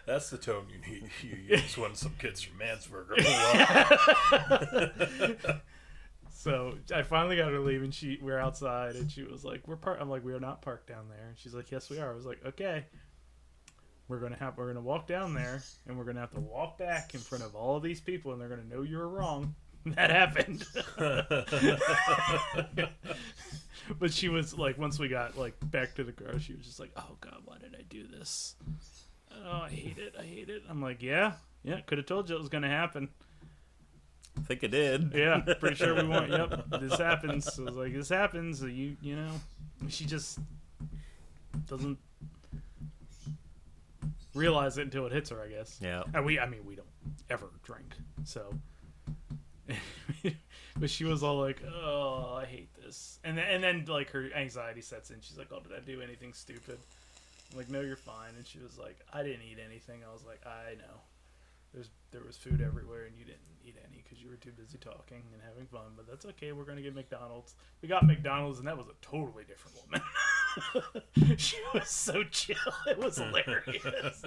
That's the tone you use when some kids from Mansberger pull up. So I finally got her to leave, and we're outside, and she was like, I'm like, we are not parked down there. And she's like, yes, we are. I was like, okay. We're gonna walk down there, and we're gonna have to walk back in front of all of these people, and they're gonna know you were wrong. That happened. But she was like, once we got like back to the car, she was just like, oh god, why did I do this? Oh, I hate it. I'm like, yeah, could have told you it was gonna happen. I think it did. Yeah, pretty sure we won't. Yep, this happens. So I was like, this happens. So you know, she just doesn't realize it until it hits her, I guess. Yeah. And we don't ever drink, so. But she was all like, oh, I hate this. And then like her anxiety sets in. She's like, oh, did I do anything stupid? I'm like, no, you're fine. And she was like, I didn't eat anything. I was like, I know. There was food everywhere, and you didn't eat any because you were too busy talking and having fun. But that's okay. We're going to get McDonald's. We got McDonald's, and that was a totally different woman. She was so chill. It was hilarious.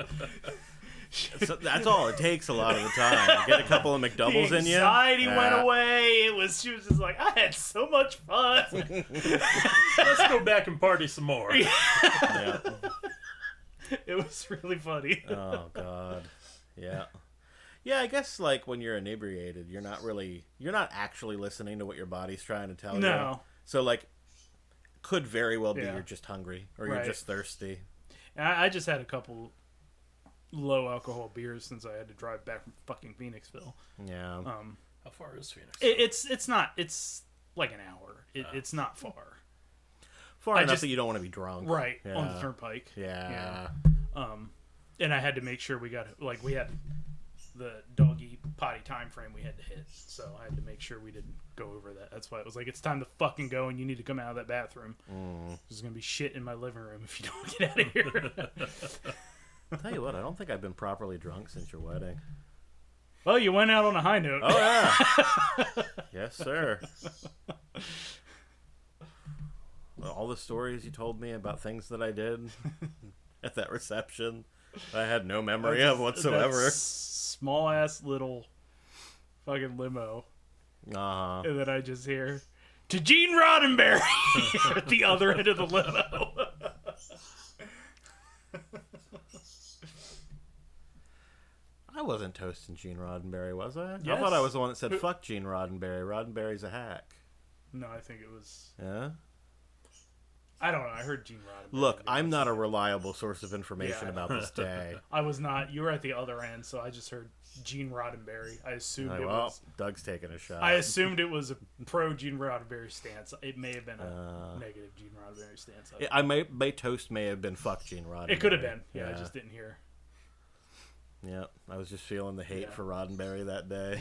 So that's all it takes a lot of the time. Get a couple of McDoubles in you. Anxiety went away. She was just like, I had so much fun. Let's go back and party some more. Yeah. It was really funny. Oh god. Yeah. Yeah, I guess like when you're inebriated, you're not actually listening to what your body's trying to tell you. No. So like, could very well be you're just hungry or you're just thirsty. And I just had a couple low alcohol beers since I had to drive back from fucking Phoenixville. Yeah. How far is Phoenix? It's not. It's like an hour. It's not far. Far enough that you don't want to be drunk. Right. Yeah. On the turnpike. Yeah. And I had to make sure we had the doggy potty time frame we had to hit, so I had to make sure we didn't go over that. That's why it was like, it's time to fucking go, and you need to come out of that bathroom. There's gonna be shit in my living room if you don't get out of here. I'll tell you what, I don't think I've been properly drunk since your wedding. Well, you went out on a high note. Oh yeah. Yes, sir. All the stories you told me about things that I did at that reception, I had no memory of whatsoever. Small ass little fucking limo. And then I just hear, to Gene Roddenberry at the other end of the limo. I wasn't toasting Gene Roddenberry, was I? Yes. I thought I was the one that said, fuck Gene Roddenberry. Roddenberry's a hack. No, I think it was... Yeah? I don't know. I heard Gene Roddenberry. Look, I'm not a reliable source of information about this day. I was not. You were at the other end, so I just heard Gene Roddenberry. I assumed it was... Doug's taking a shot. I assumed it was a pro Gene Roddenberry stance. It may have been a negative Gene Roddenberry stance. My toast may have been fuck Gene Roddenberry. It could have been. Yeah, I just didn't hear. Yeah, I was just feeling the hate for Roddenberry that day.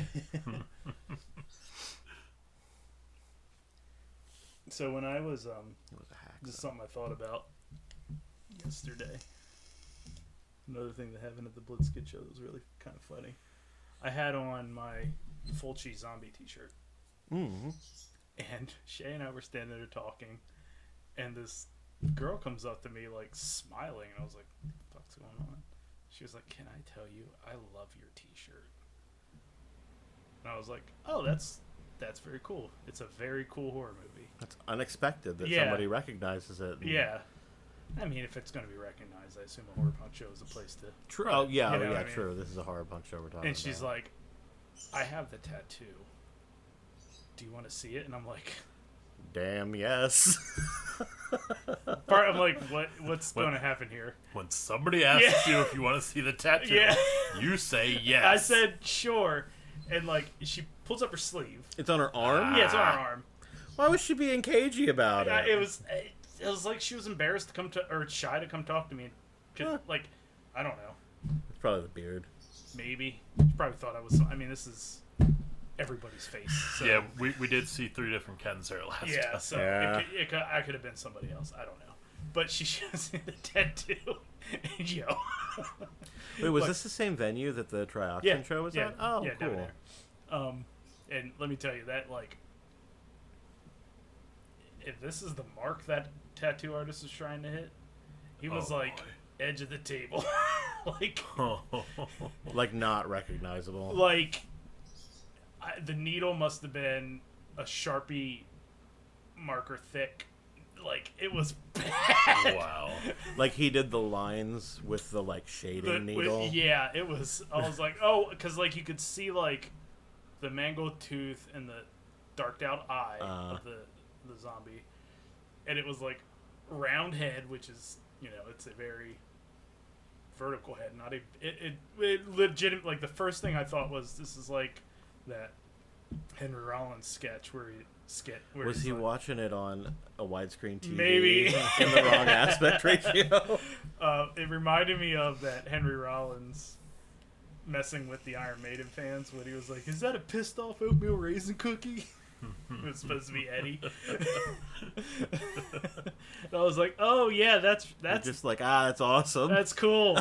So when I was, it was a hack. just something I thought about yesterday. Another thing that happened at the Blitzkid show that was really kind of funny. I had on my Fulci zombie t-shirt. Mm-hmm. And Shay and I were standing there talking, and this girl comes up to me, like, smiling, and I was like, what the fuck's going on? She was like, can I tell you, I love your t-shirt. And I was like, oh, that's very cool. It's a very cool horror movie. That's unexpected that somebody recognizes it. Yeah. I mean, if it's going to be recognized, I assume a horror punk show is a place to... True. Oh, yeah, you know what I mean? True. This is a horror punk show we're talking about. And she's like, I have the tattoo. Do you want to see it? And I'm like... Damn, yes. I'm like, what's going to happen here? When somebody asks you if you want to see the tattoo, you say yes. I said, sure. And, like, she pulls up her sleeve. It's on her arm? Yeah, it's on her arm. Why was she being cagey about it? It was like she was embarrassed to come to, or shy to come talk to me. Like, I don't know. It's probably the beard. Maybe. She probably thought I was, I mean, this is everybody's face. So. Yeah, we did see 3 different Kens there last time. Yeah, so I could have been somebody else. I don't know. But she shows me the tattoo. And yo. Wait, was this the same venue that the Trioxin show was at? Oh, cool. Down there. And let me tell you that, like, if this is the mark that tattoo artist is trying to hit, he was edge of the table. Like not recognizable. Like, the needle must have been a Sharpie marker thick. Like, it was bad. Wow. Like he did the lines with the like shading needle. It was. I was like, oh, because like you could see like the mangled tooth and the darked out eye of the zombie, and it was like round head, which is, you know, it's a very vertical head, not it legit. Like the first thing I thought was, this is like that Henry Rollins sketch where was he watching it on a widescreen TV? Maybe in the wrong aspect ratio. It reminded me of that Henry Rollins messing with the Iron Maiden fans when he was like, "Is that a pissed off oatmeal raisin cookie?" It was supposed to be Eddie. And I was like, "Oh yeah, that's you're just like, that's awesome. That's cool.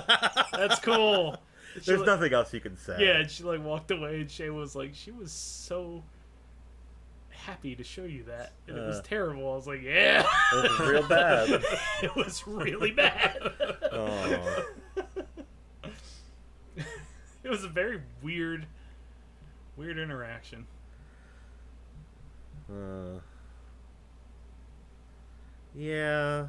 That's cool." There's nothing else you can say. Yeah, and she like walked away, and Shay was like, she was so happy to show you that, and it was terrible. I was like, yeah, it was real bad. It was really bad. Oh. It was a very weird interaction. Yeah.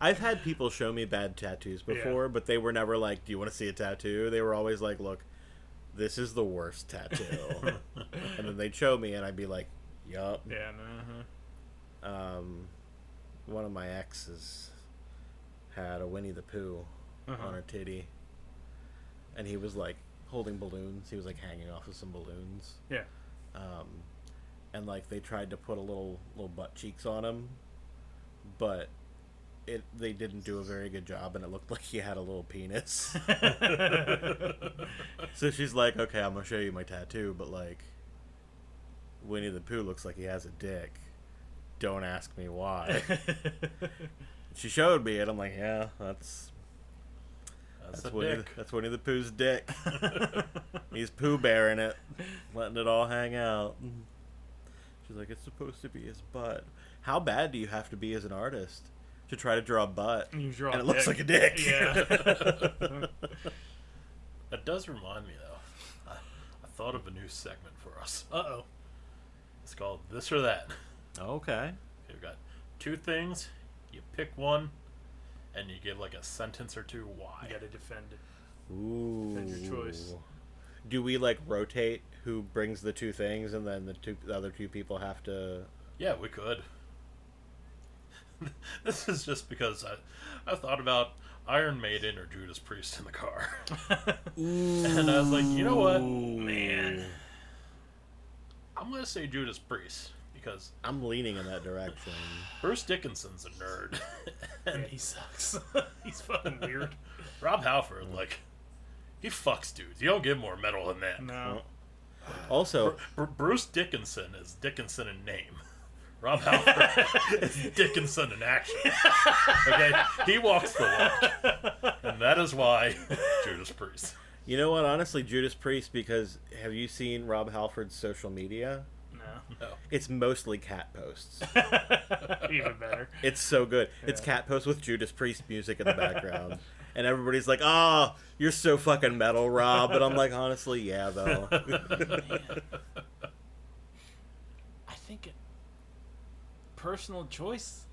I've had people show me bad tattoos before, but they were never like, do you want to see a tattoo? They were always like, look, this is the worst tattoo. And then they'd show me and I'd be like, yup. Yeah, one of my exes had a Winnie the Pooh on her titty. And he was like holding balloons. He was like hanging off of some balloons. Yeah. And like they tried to put a little butt cheeks on him, but they didn't do a very good job, and it looked like he had a little penis. So she's like, okay, I'm gonna show you my tattoo, but like, Winnie the Pooh looks like he has a dick. Don't ask me why. She showed me it. I'm like, yeah, that's Winnie the Pooh's dick. He's Pooh Bearing it, letting it all hang out. She's like, it's supposed to be his butt. How bad do you have to be as an artist to try to draw a butt You draw and a it looks dick. like a dick? Yeah. That does remind me, though. I thought of a new segment for us. Uh-oh. It's called This or That. Okay. You've got two things. You pick one, and you give like a sentence or two why. You gotta defend it. Ooh. Defend your choice. Do we like rotate who brings the two things, and then the other two people have to? Yeah, we could. This is just because I thought about Iron Maiden or Judas Priest in the car. And I was like, you know what? Man. I'm going to say Judas Priest because I'm leaning in that direction. Bruce Dickinson's a nerd. And he sucks. He's fucking weird. Rob Halford, like, he fucks dudes. You don't get more metal than that. No. Also, Bruce Dickinson is Dickinson in name. Rob Halford is Dickinson in action. Okay? He walks the walk. And that is why Judas Priest. you know what? Honestly, Judas Priest, because have you seen Rob Halford's social media? No. No. It's mostly cat posts. Even better. It's so good. It's cat posts with Judas Priest music in the background. And everybody's like, oh, you're so fucking metal, Rob. But I'm like, honestly, yeah, though. I think personal choice.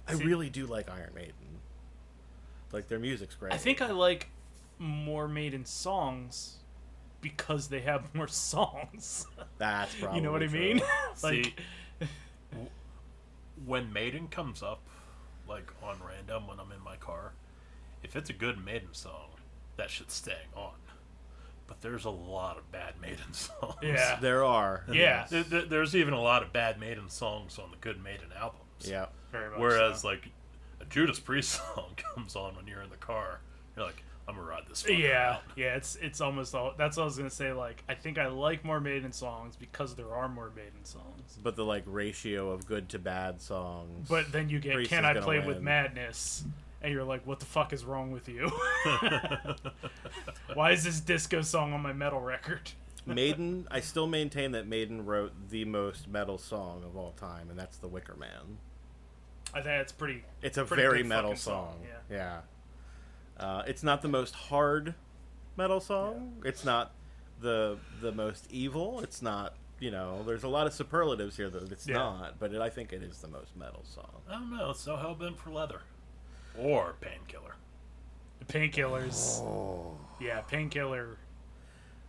I really do like Iron Maiden. Like, their music's great. I think I like more Maiden songs because they have more songs. That's probably You know what I true. mean? See, when Maiden comes up, like on random when I'm in my car, if it's a good Maiden song, that shit's staying on. But there's a lot of bad Maiden songs. Yeah. There are. Yeah. There's even a lot of bad Maiden songs on the good Maiden albums. Yeah. Very much Whereas, so. like, a Judas Priest song comes on when you're in the car, you're like, I'm gonna ride this fucker Yeah, out. yeah, it's almost all. That's what I was gonna say. Like, I think I like more Maiden songs because there are more Maiden songs. But the, like, ratio of good to bad songs. But then you get Priest "Can is I gonna Play with win. Madness?" and you're like, "What the fuck is wrong with you? Why is this disco song on my metal record?" Maiden, I still maintain that Maiden wrote the most metal song of all time, and that's The Wicker Man. I think it's pretty. It's a pretty very good metal fucking song. Yeah. It's not the most hard metal song. Yeah. It's not the most evil. It's not, there's a lot of superlatives here that it's not, but I think it is the most metal song. I don't know, it's so hell-bent for leather. Or Painkiller. The Painkillers. Oh. Yeah, Painkiller.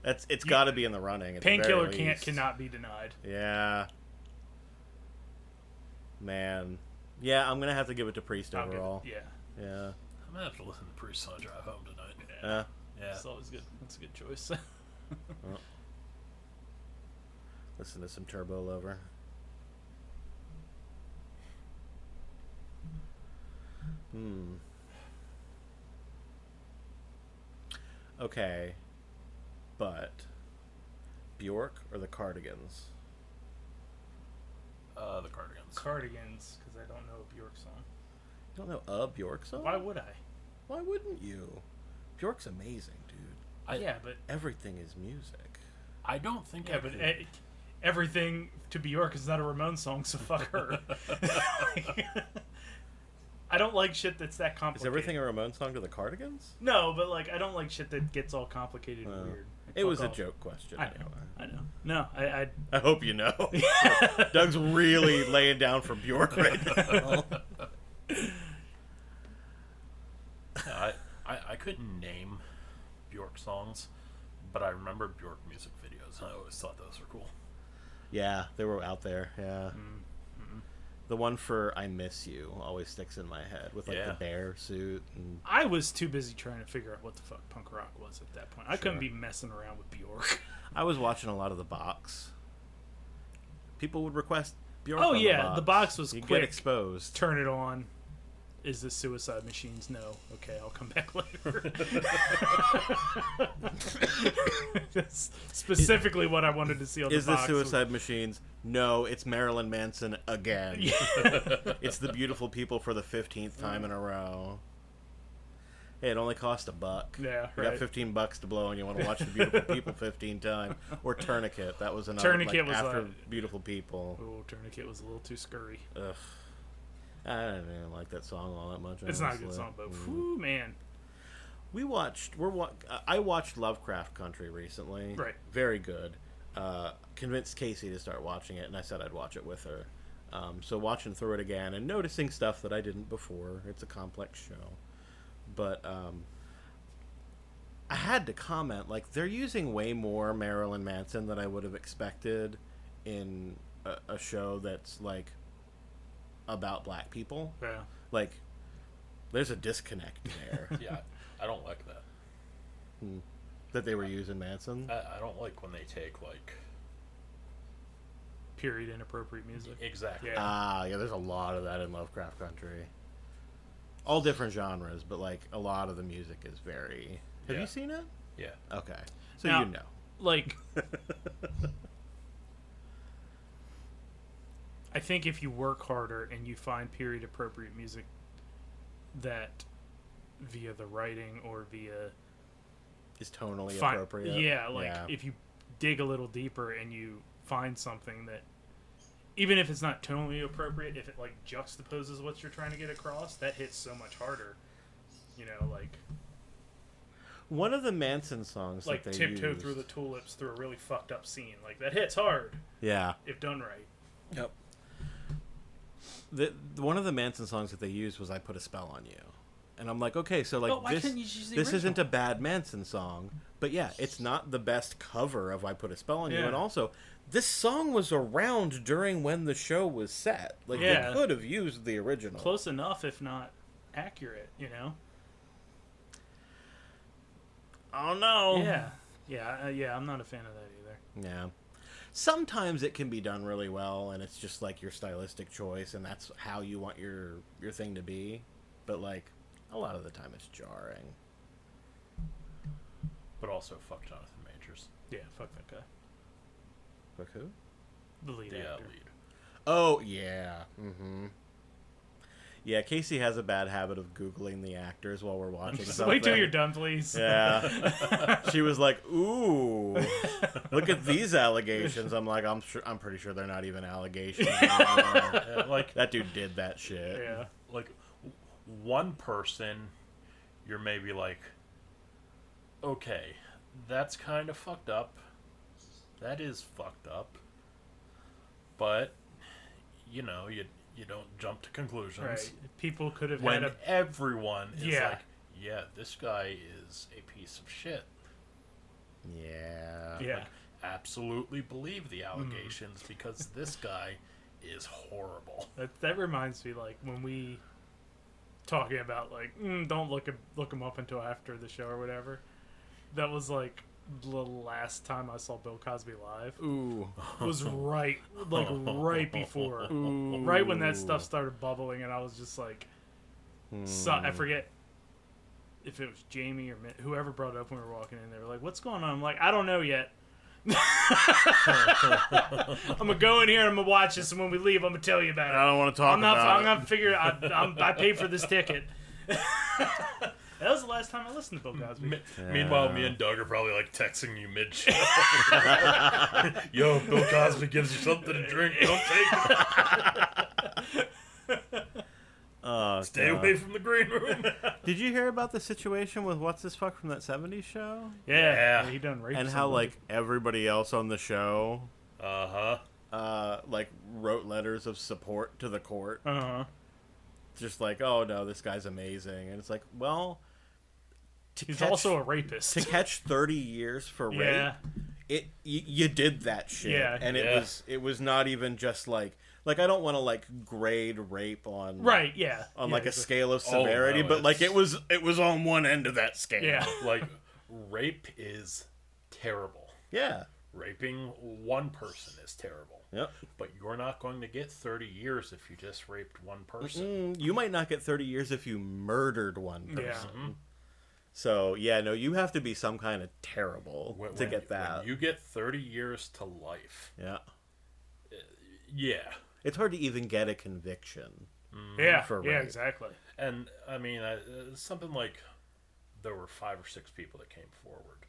It's got to be in the running. At the Painkiller very least. cannot be denied. Yeah. Man. Yeah, I'm gonna have to give it to Priest overall. Yeah. Yeah. I'm gonna have to listen to Priest on the drive home tonight. Yeah. It's always good. That's a good choice. Listen to some Turbo Lover. Okay. But Bjork or the Cardigans? The Cardigans. Cardigans, because I don't know a Bjork song. You don't know a Bjork song? Why would I? Why wouldn't you? Bjork's amazing, dude. Yeah, but Everything is music. I don't think yeah, I but could. everything to Bjork is not a Ramones song, so fuck her. I don't like shit that's that Is complicated. everything a Ramones song to the Cardigans? No, but like I don't like shit that gets all complicated and weird. Like, It fuck was a off. joke question. I know. Anyway. I know. No, I I hope you know. Doug's really laying down for Bjork right now. I couldn't name Bjork songs, but I remember Bjork music videos, and I always thought those were cool. Yeah, they were out there. Yeah. The one for "I Miss You" always sticks in my head with like the bear suit. And... I was too busy trying to figure out what the fuck punk rock was at that point. I couldn't be messing around with Bjork. I was watching a lot of The Box. People would request Bjork Oh on yeah, the box was you quick. get exposed. Turn it on. Is this Suicide Machines? No. Okay, I'll come back later. That's specifically what I wanted to see on the Is this box. Suicide Machines? No, it's Marilyn Manson again. It's the Beautiful People for the 15th time in a row. Hey, it only cost $1. Yeah, You right. got $15 to blow, and you want to watch the Beautiful People 15 times, or Tourniquet. That was another. Tourniquet was after like- Beautiful People. Oh, Tourniquet was a little too scurry. Ugh. I don't even like that song all that much. It's not a honestly. good song, but whew, man. I watched Lovecraft Country recently. Right. Very good. Convinced Casey to start watching it, and I said I'd watch it with her. So watching through it again and noticing stuff that I didn't before. It's a complex show. But I had to comment, like, they're using way more Marilyn Manson than I would have expected in a show that's, like, about black people. Yeah. Like, there's a disconnect there. Yeah, I don't like that. That they were using Manson. I don't like when they take, like... Period inappropriate music. Exactly. Yeah. Yeah, there's a lot of that in Lovecraft Country. All different genres, but, like, a lot of the music is very... Have Yeah. you seen it? Yeah. Okay. So Now- you know. Like, I think if you work harder and you find period appropriate music that via the writing or via Is tonally fi- appropriate. yeah, like if you dig a little deeper and you find something that, even if it's not tonally appropriate, if it like juxtaposes what you're trying to get across, that hits so much harder. You know, like One of the Manson songs like that they Tiptoe used. Through the Tulips through a really fucked up scene. Like that hits hard Yeah. if done right. Yep. One of the Manson songs that they used was "I Put a Spell on You," and I'm like, okay, so like But why this, couldn't you just use the this isn't original? a bad Manson song, but yeah, it's not the best cover of "I Put a Spell on You," Yeah. and also this song was around during when the show was set. Like Yeah. they could have used the original. Close enough, if not accurate. You know. Oh no. Yeah. I'm not a fan of that either. Yeah. Sometimes it can be done really well, and it's just like your stylistic choice, and that's how you want your thing to be. But like a lot of the time, it's jarring. But also, fuck Jonathan Majors. Yeah, fuck that guy. Fuck who? The lead The actor. lead. Oh yeah. Mm-hmm. Yeah, Casey has a bad habit of Googling the actors while we're watching Just something. wait till you're done, please. Yeah. She was like, "Ooh, look at these allegations." I'm like, I'm pretty sure they're not even allegations. Yeah, like, That dude did that shit. Yeah. like one person, you're maybe like, okay, that's kind of fucked up. That is fucked up. But, you know, you don't jump to conclusions. Right. People could have When had a. everyone is Yeah. like, yeah, this guy is a piece of shit. Yeah. Yeah. Absolutely believe the allegations because this guy is horrible. That reminds me, like, when we talking about, like, don't look him up until after the show or whatever. That was, like, the last time I saw Bill Cosby live. Ooh. Was right before. Ooh. Right when that stuff started bubbling, and I was just like, so, I forget if it was Jamie or whoever brought it up when we were walking in. They were like, "What's going on?" I'm like, "I don't know yet." I'm gonna go in here and I'm gonna watch this, and when we leave, I'm gonna tell you about it. I don't want to talk I'm about gonna figure. I paid for this ticket. That was the last time I listened to Bill Cosby. Meanwhile, me and Doug are probably like texting you mid-show. Yo, Bill Cosby gives you something to drink. Don't take it. it. Stay away from the green room. Did you hear about the situation with what's this fuck from that '70s show? Yeah, Yeah. he done raped And how somebody. like everybody else on the show, Uh-huh. like wrote letters of support to the court, Uh-huh. just like, oh no, this guy's amazing, and it's like, well, He's also a rapist. to catch 30 years for Yeah. rape. You did that shit, Yeah. and it was not even just like I don't want to like grade rape on Right, yeah. on Yeah, like a it's scale of Oh, severity, no, but like it's- it was on one end of that scale. Yeah. Like, rape is terrible. Yeah. Raping one person is terrible. Yep. But you're not going to get 30 years if you just raped one person. You might not get 30 years if you murdered one person. Yeah. So, yeah, no, you have to be some kind of terrible to get that. When you get 30 years to life. Yeah. Yeah. It's hard to even get a conviction. Yeah, for yeah, rape. exactly. And, I mean, something like there were 5 or 6 people that came forward.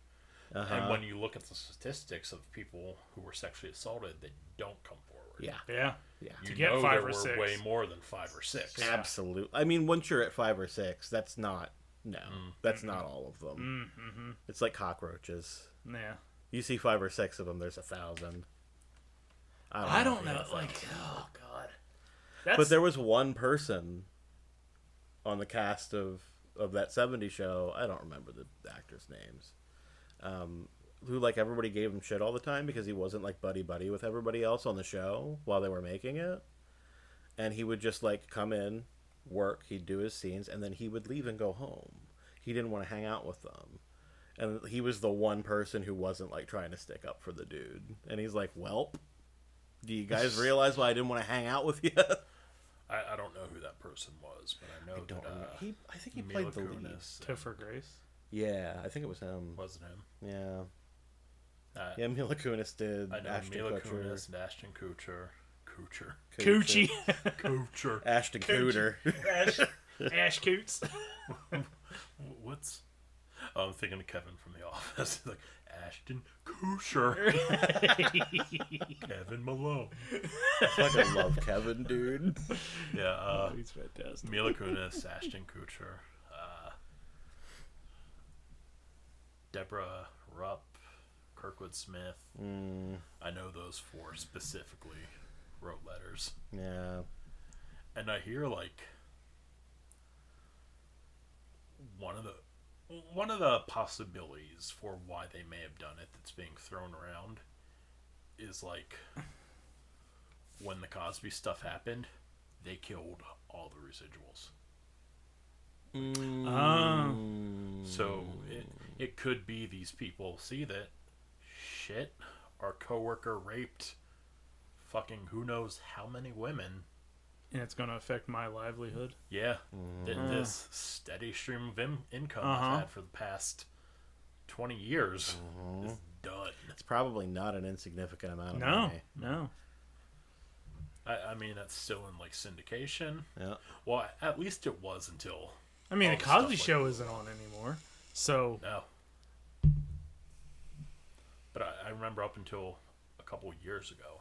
And when you look at the statistics of people who were sexually assaulted, they don't come forward. Yeah. Yeah. Yeah. You get know 5 there or were 6. way more than 5 or 6. Yeah. Absolutely. I mean, once you're at 5 or 6, that's not... No, that's not all of them. Mm-hmm. It's like cockroaches. Yeah. You see 5 or 6 of them, there's 1,000. I don't know. Like, oh, God. But there was one person on the cast of that 70s show, I don't remember the actors' names, who, like, everybody gave him shit all the time because he wasn't, like, buddy-buddy with everybody else on the show while they were making it. And he would just, like, come in, work, he'd do his scenes, and then he would leave and go home. He didn't want to hang out with them. And he was the one person who wasn't, like, trying to stick up for the dude. And he's like, welp, do you guys realize why I didn't want to hang out with you? I don't know who that person was, but I know I think he played the lead. Topher Grace? Yeah, I think it was him. Wasn't him. Yeah. Yeah, Mila Kunis did. I know Ashton Mila Kutcher. Kunis and Ashton Kutcher. Coochie. Kutcher. Ashton Cooter. Ash Coots. What's... Oh, I'm thinking of Kevin from The Office. Like, Ashton Kutcher. Kevin Malone. I fucking love Kevin, dude. Yeah, he's fantastic. Mila Kunis, Ashton Kutcher, Deborah Rupp, Kirkwood Smith. I know those 4 specifically wrote letters. Yeah. And I hear, like, one of the possibilities for why they may have done it that's being thrown around is, like, when the Cosby stuff happened, they killed all the residuals. So it could be these people see that, shit, our coworker raped fucking who knows how many women. And it's going to affect my livelihood. Yeah. This steady stream of income I've had for the past 20 years is done. It's probably not an insignificant amount of money. No. I mean, that's still in, like, syndication. Yeah. Well, at least it was until... I mean, all the the stuff Cosby like Show isn't on anymore. So... No. But I remember up until a couple years ago,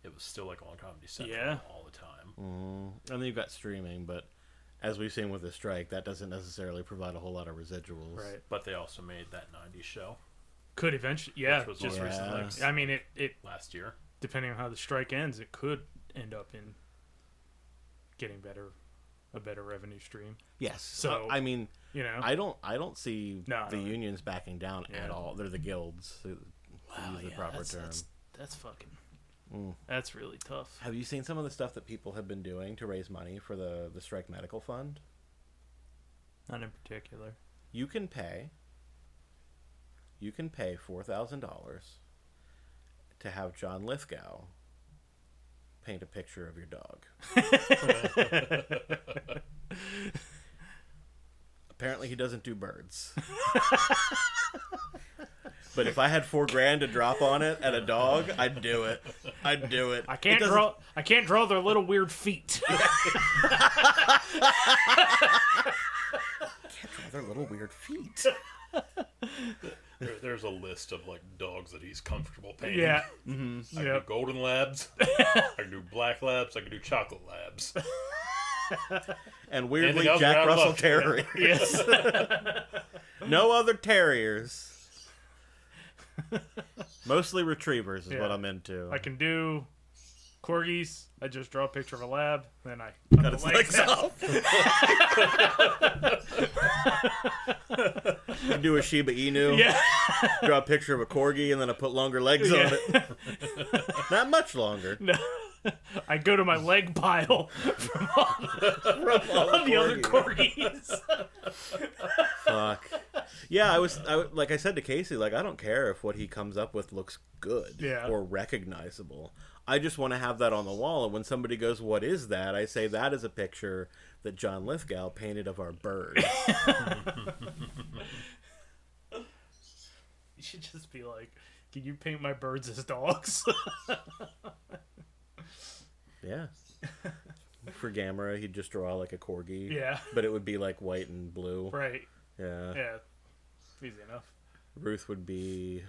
it was still, like, on Comedy Central all the time. And then you've got streaming, but as we've seen with the strike, that doesn't necessarily provide a whole lot of residuals. Right. But they also made that 90s show. Could eventually... Yeah, which was just recently. I mean, it Last year. Depending on how the strike ends, it could end up in getting a better revenue stream. Yes. So, I mean, you know, I don't see the No. unions backing down at all. They're the guilds. To use the proper term. That's fucking... That's really tough. Have you seen some of the stuff that people have been doing to raise money for the strike medical fund? Not in particular. You can pay $4,000 to have John Lithgow paint a picture of your dog. Apparently he doesn't do birds. But if I had $4,000 to drop on it at a dog, I'd do it. I can't draw their little weird feet. Their little weird feet. There's a list of, like, dogs that he's comfortable painting. Yeah. I can do golden labs. I can do black labs. I can do chocolate labs. And weirdly, Anything else Jack around Russell left? Terrier. Yes. No other terriers. Mostly retrievers is what I'm into. I can do corgis. I just draw a picture of a lab, then I cut its legs off. You do a Shiba Inu. Yeah. Draw a picture of a corgi, and then I put longer legs on it. Not much longer. No. I go to my leg pile from all the other corgis. Fuck. Yeah, like I said to Casey, like I don't care if what he comes up with looks good or recognizable. I just want to have that on the wall, and when somebody goes, "What is that?" I say that is a picture that John Lithgow painted of our bird. You should just be like, "Can you paint my birds as dogs?" Yeah. For Gamera, he'd just draw like a corgi. Yeah. But it would be like white and blue. Right. Yeah. Yeah. Easy enough. Ruth would be...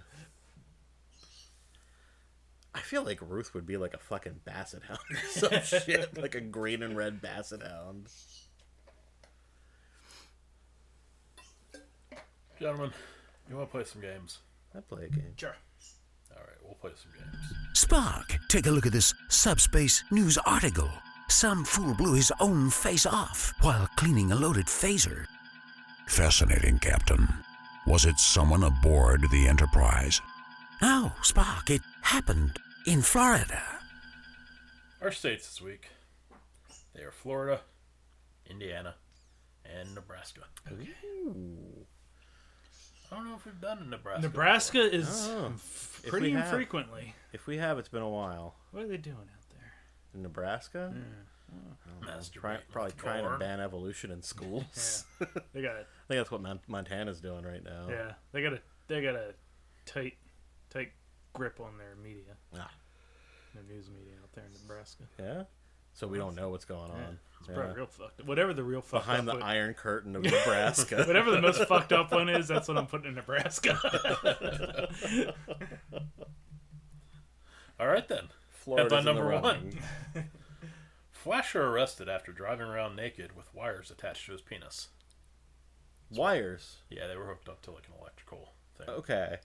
I feel like Ruth would be like a fucking basset hound or some shit. Like a green and red basset hound. Gentlemen, you want to play some games? I'd play a game. Sure. All right, we'll play some games. Spock, take a look at this subspace news article. Some fool blew his own face off while cleaning a loaded phaser. Fascinating, Captain. Was it someone aboard the Enterprise? No, Spock, it happened in Florida. Our states this week, they are Florida, Indiana, and Nebraska. Okay. Ooh. I don't know if we've done Nebraska. Nebraska is Oh. pretty If we have. infrequently. If we have, it's been a while. What are they doing out there? In Nebraska? Masturbating Probably with trying to corn. ban evolution in schools. Yeah. They got I think that's what Montana's doing right now. yeah. They got a tight grip on their media. Ah. Their news media out there in Nebraska. Yeah? So we don't know what's going on. It's probably real fucked up. Whatever the real fucked Behind up the one- Iron Curtain of Nebraska. whatever the most fucked up one is, that's what I'm putting in Nebraska. All right, then. Florida's Headline in the number running. one. Flasher arrested after driving around naked with wires attached to his penis. Wires. Yeah, they were hooked up to like an electrical thing. Okay.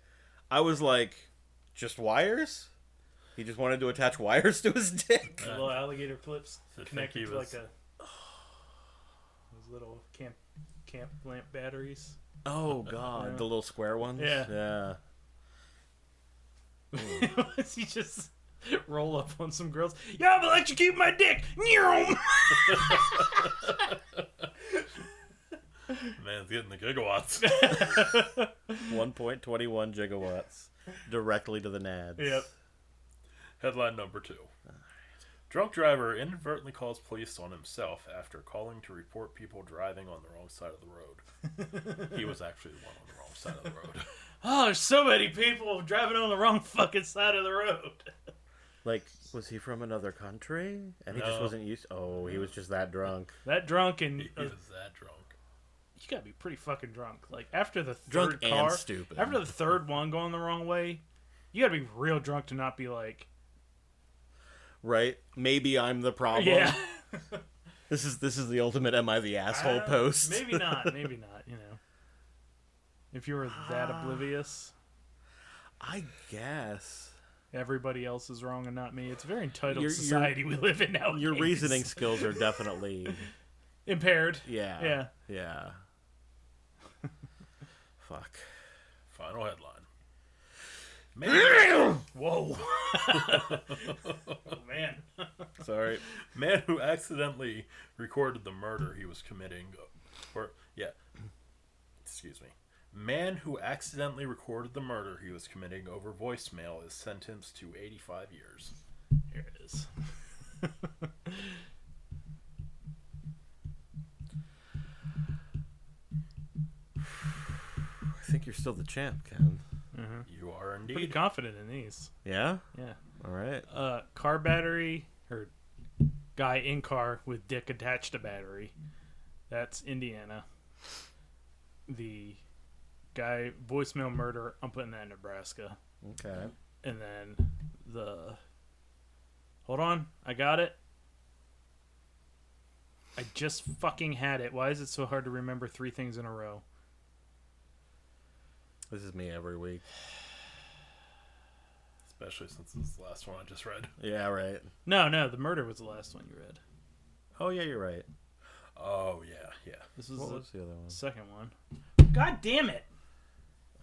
I was like, just wires? He just wanted to attach wires to his dick? Little alligator clips I think connected he to was- like those little camp lamp batteries. Oh, God. Yeah. The little square ones? Yeah. Yeah. He just roll up on some girls. Yeah, I'm electrocute my dick. Nyum! Man's getting the gigawatts. 1.21 gigawatts. Directly to the nads. Yep. Headline number 2. Drunk driver inadvertently calls police on himself after calling to report people driving on the wrong side of the road. He was actually the one on the wrong side of the road. Oh, there's so many people driving on the wrong fucking side of the road. Like, was he from another country? And he just No. wasn't used... Oh, he was just that drunk. That drunk and He was that drunk. you gotta be pretty fucking drunk. Like after the Drunk third and car, stupid. after the third one going the wrong way, you gotta be real drunk to not be like, Right? Maybe I'm the problem. yeah. This is the ultimate am I the asshole post. Maybe not. Maybe not. You know, if you were that oblivious, I guess. everybody else is wrong and not me. It's a very entitled Your- society we live in now. Your reasoning skills are definitely... impaired. Yeah. Yeah. Yeah. Fuck. Final headline. Man, Whoa. Oh man. Sorry. man who accidentally recorded the murder he was committing, excuse me. Man who accidentally recorded the murder he was committing over voicemail is sentenced to 85 years. Here it is. I think you're still the champ, Ken. You are Pretty indeed. confident in these. Yeah? Yeah. All right. Car battery or guy in car with dick attached to battery. That's Indiana. The guy voicemail murder, I'm putting that in Nebraska. Okay. And then hold on, I got it. I just fucking had it. Why is it so hard to remember 3 things in a row? This is me every week. Especially since this is the last one I just read. Yeah, right. No, the murder was the last one you read. Oh, yeah, you're right. Oh, yeah. This was What the was the other one? second one. God damn it!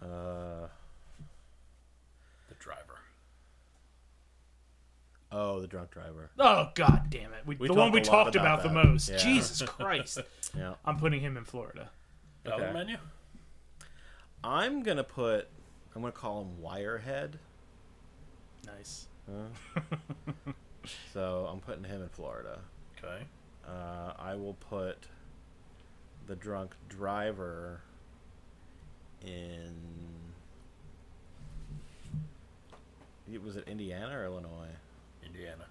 The driver. Oh, the drunk driver. Oh, god damn it. The one we talked about the most. Yeah. Jesus Christ. Yeah. I'm putting him in Florida. Dollar Okay. menu? I'm going to call him Wirehead. Nice. So I'm putting him in Florida. Okay. I will put the drunk driver in... Was it Indiana or Illinois? Indiana.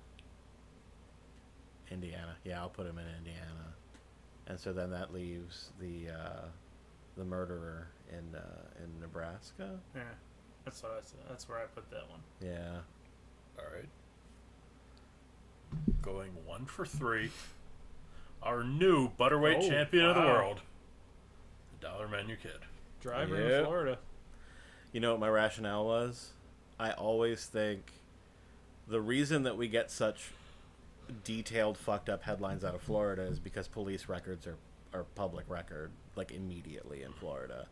Indiana. Yeah, I'll put him in Indiana. And so then that leaves the murderer in Nebraska. Yeah. That's what I said. That's where I put that one. Yeah. All right. Going 1 for 3. Our new Butterweight champion of the world. The Dollar Menu Kid. Driver in Yep. Florida. You know what my rationale was? I always think the reason that we get such detailed, fucked up headlines out of Florida is because police records are public record, like immediately in Florida.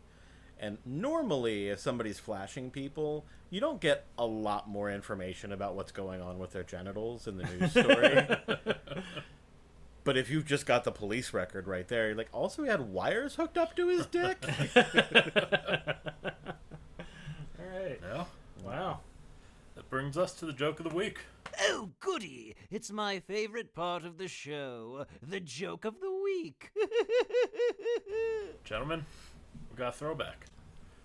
And normally, if somebody's flashing people, you don't get a lot more information about what's going on with their genitals in the news story. But if you've just got the police record right there, you're like, also he had wires hooked up to his dick? All right. Yeah. Wow. That brings us to the joke of the week. Oh, goody! It's my favorite part of the show, the joke of the week. Gentlemen, we got a throwback.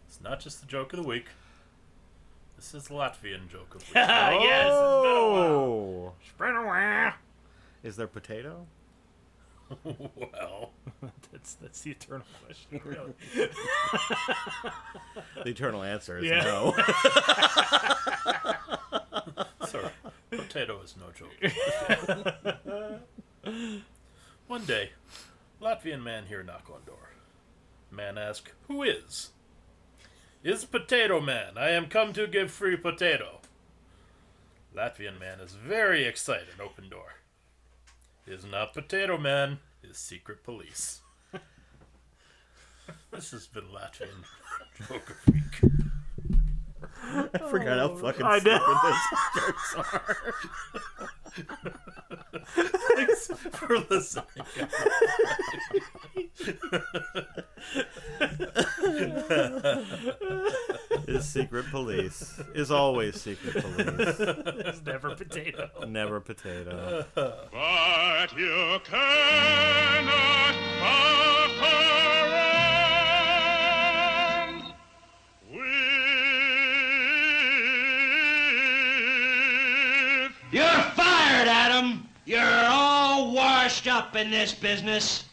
It's not just the joke of the week. This is the Latvian joke of the week. Yes, Oh! it's been a while. Is there potato? Well, That's the eternal question, really. The eternal answer is Yeah. no. sorry, potato is no joke. One day, Latvian man hear knock on door. Man ask, who is? Is potato man. I am come to give free potato. Latvian man is very excited. Open door. Is not potato man. Is secret police. This has been Latvian joke of week. I forgot how fucking I know. stupid those jokes are. Thanks for listening. Is secret police. Is always secret police. It's never potato. Never potato. But you cannot fuck around with... You're fired, Adam! You're all washed up in this business.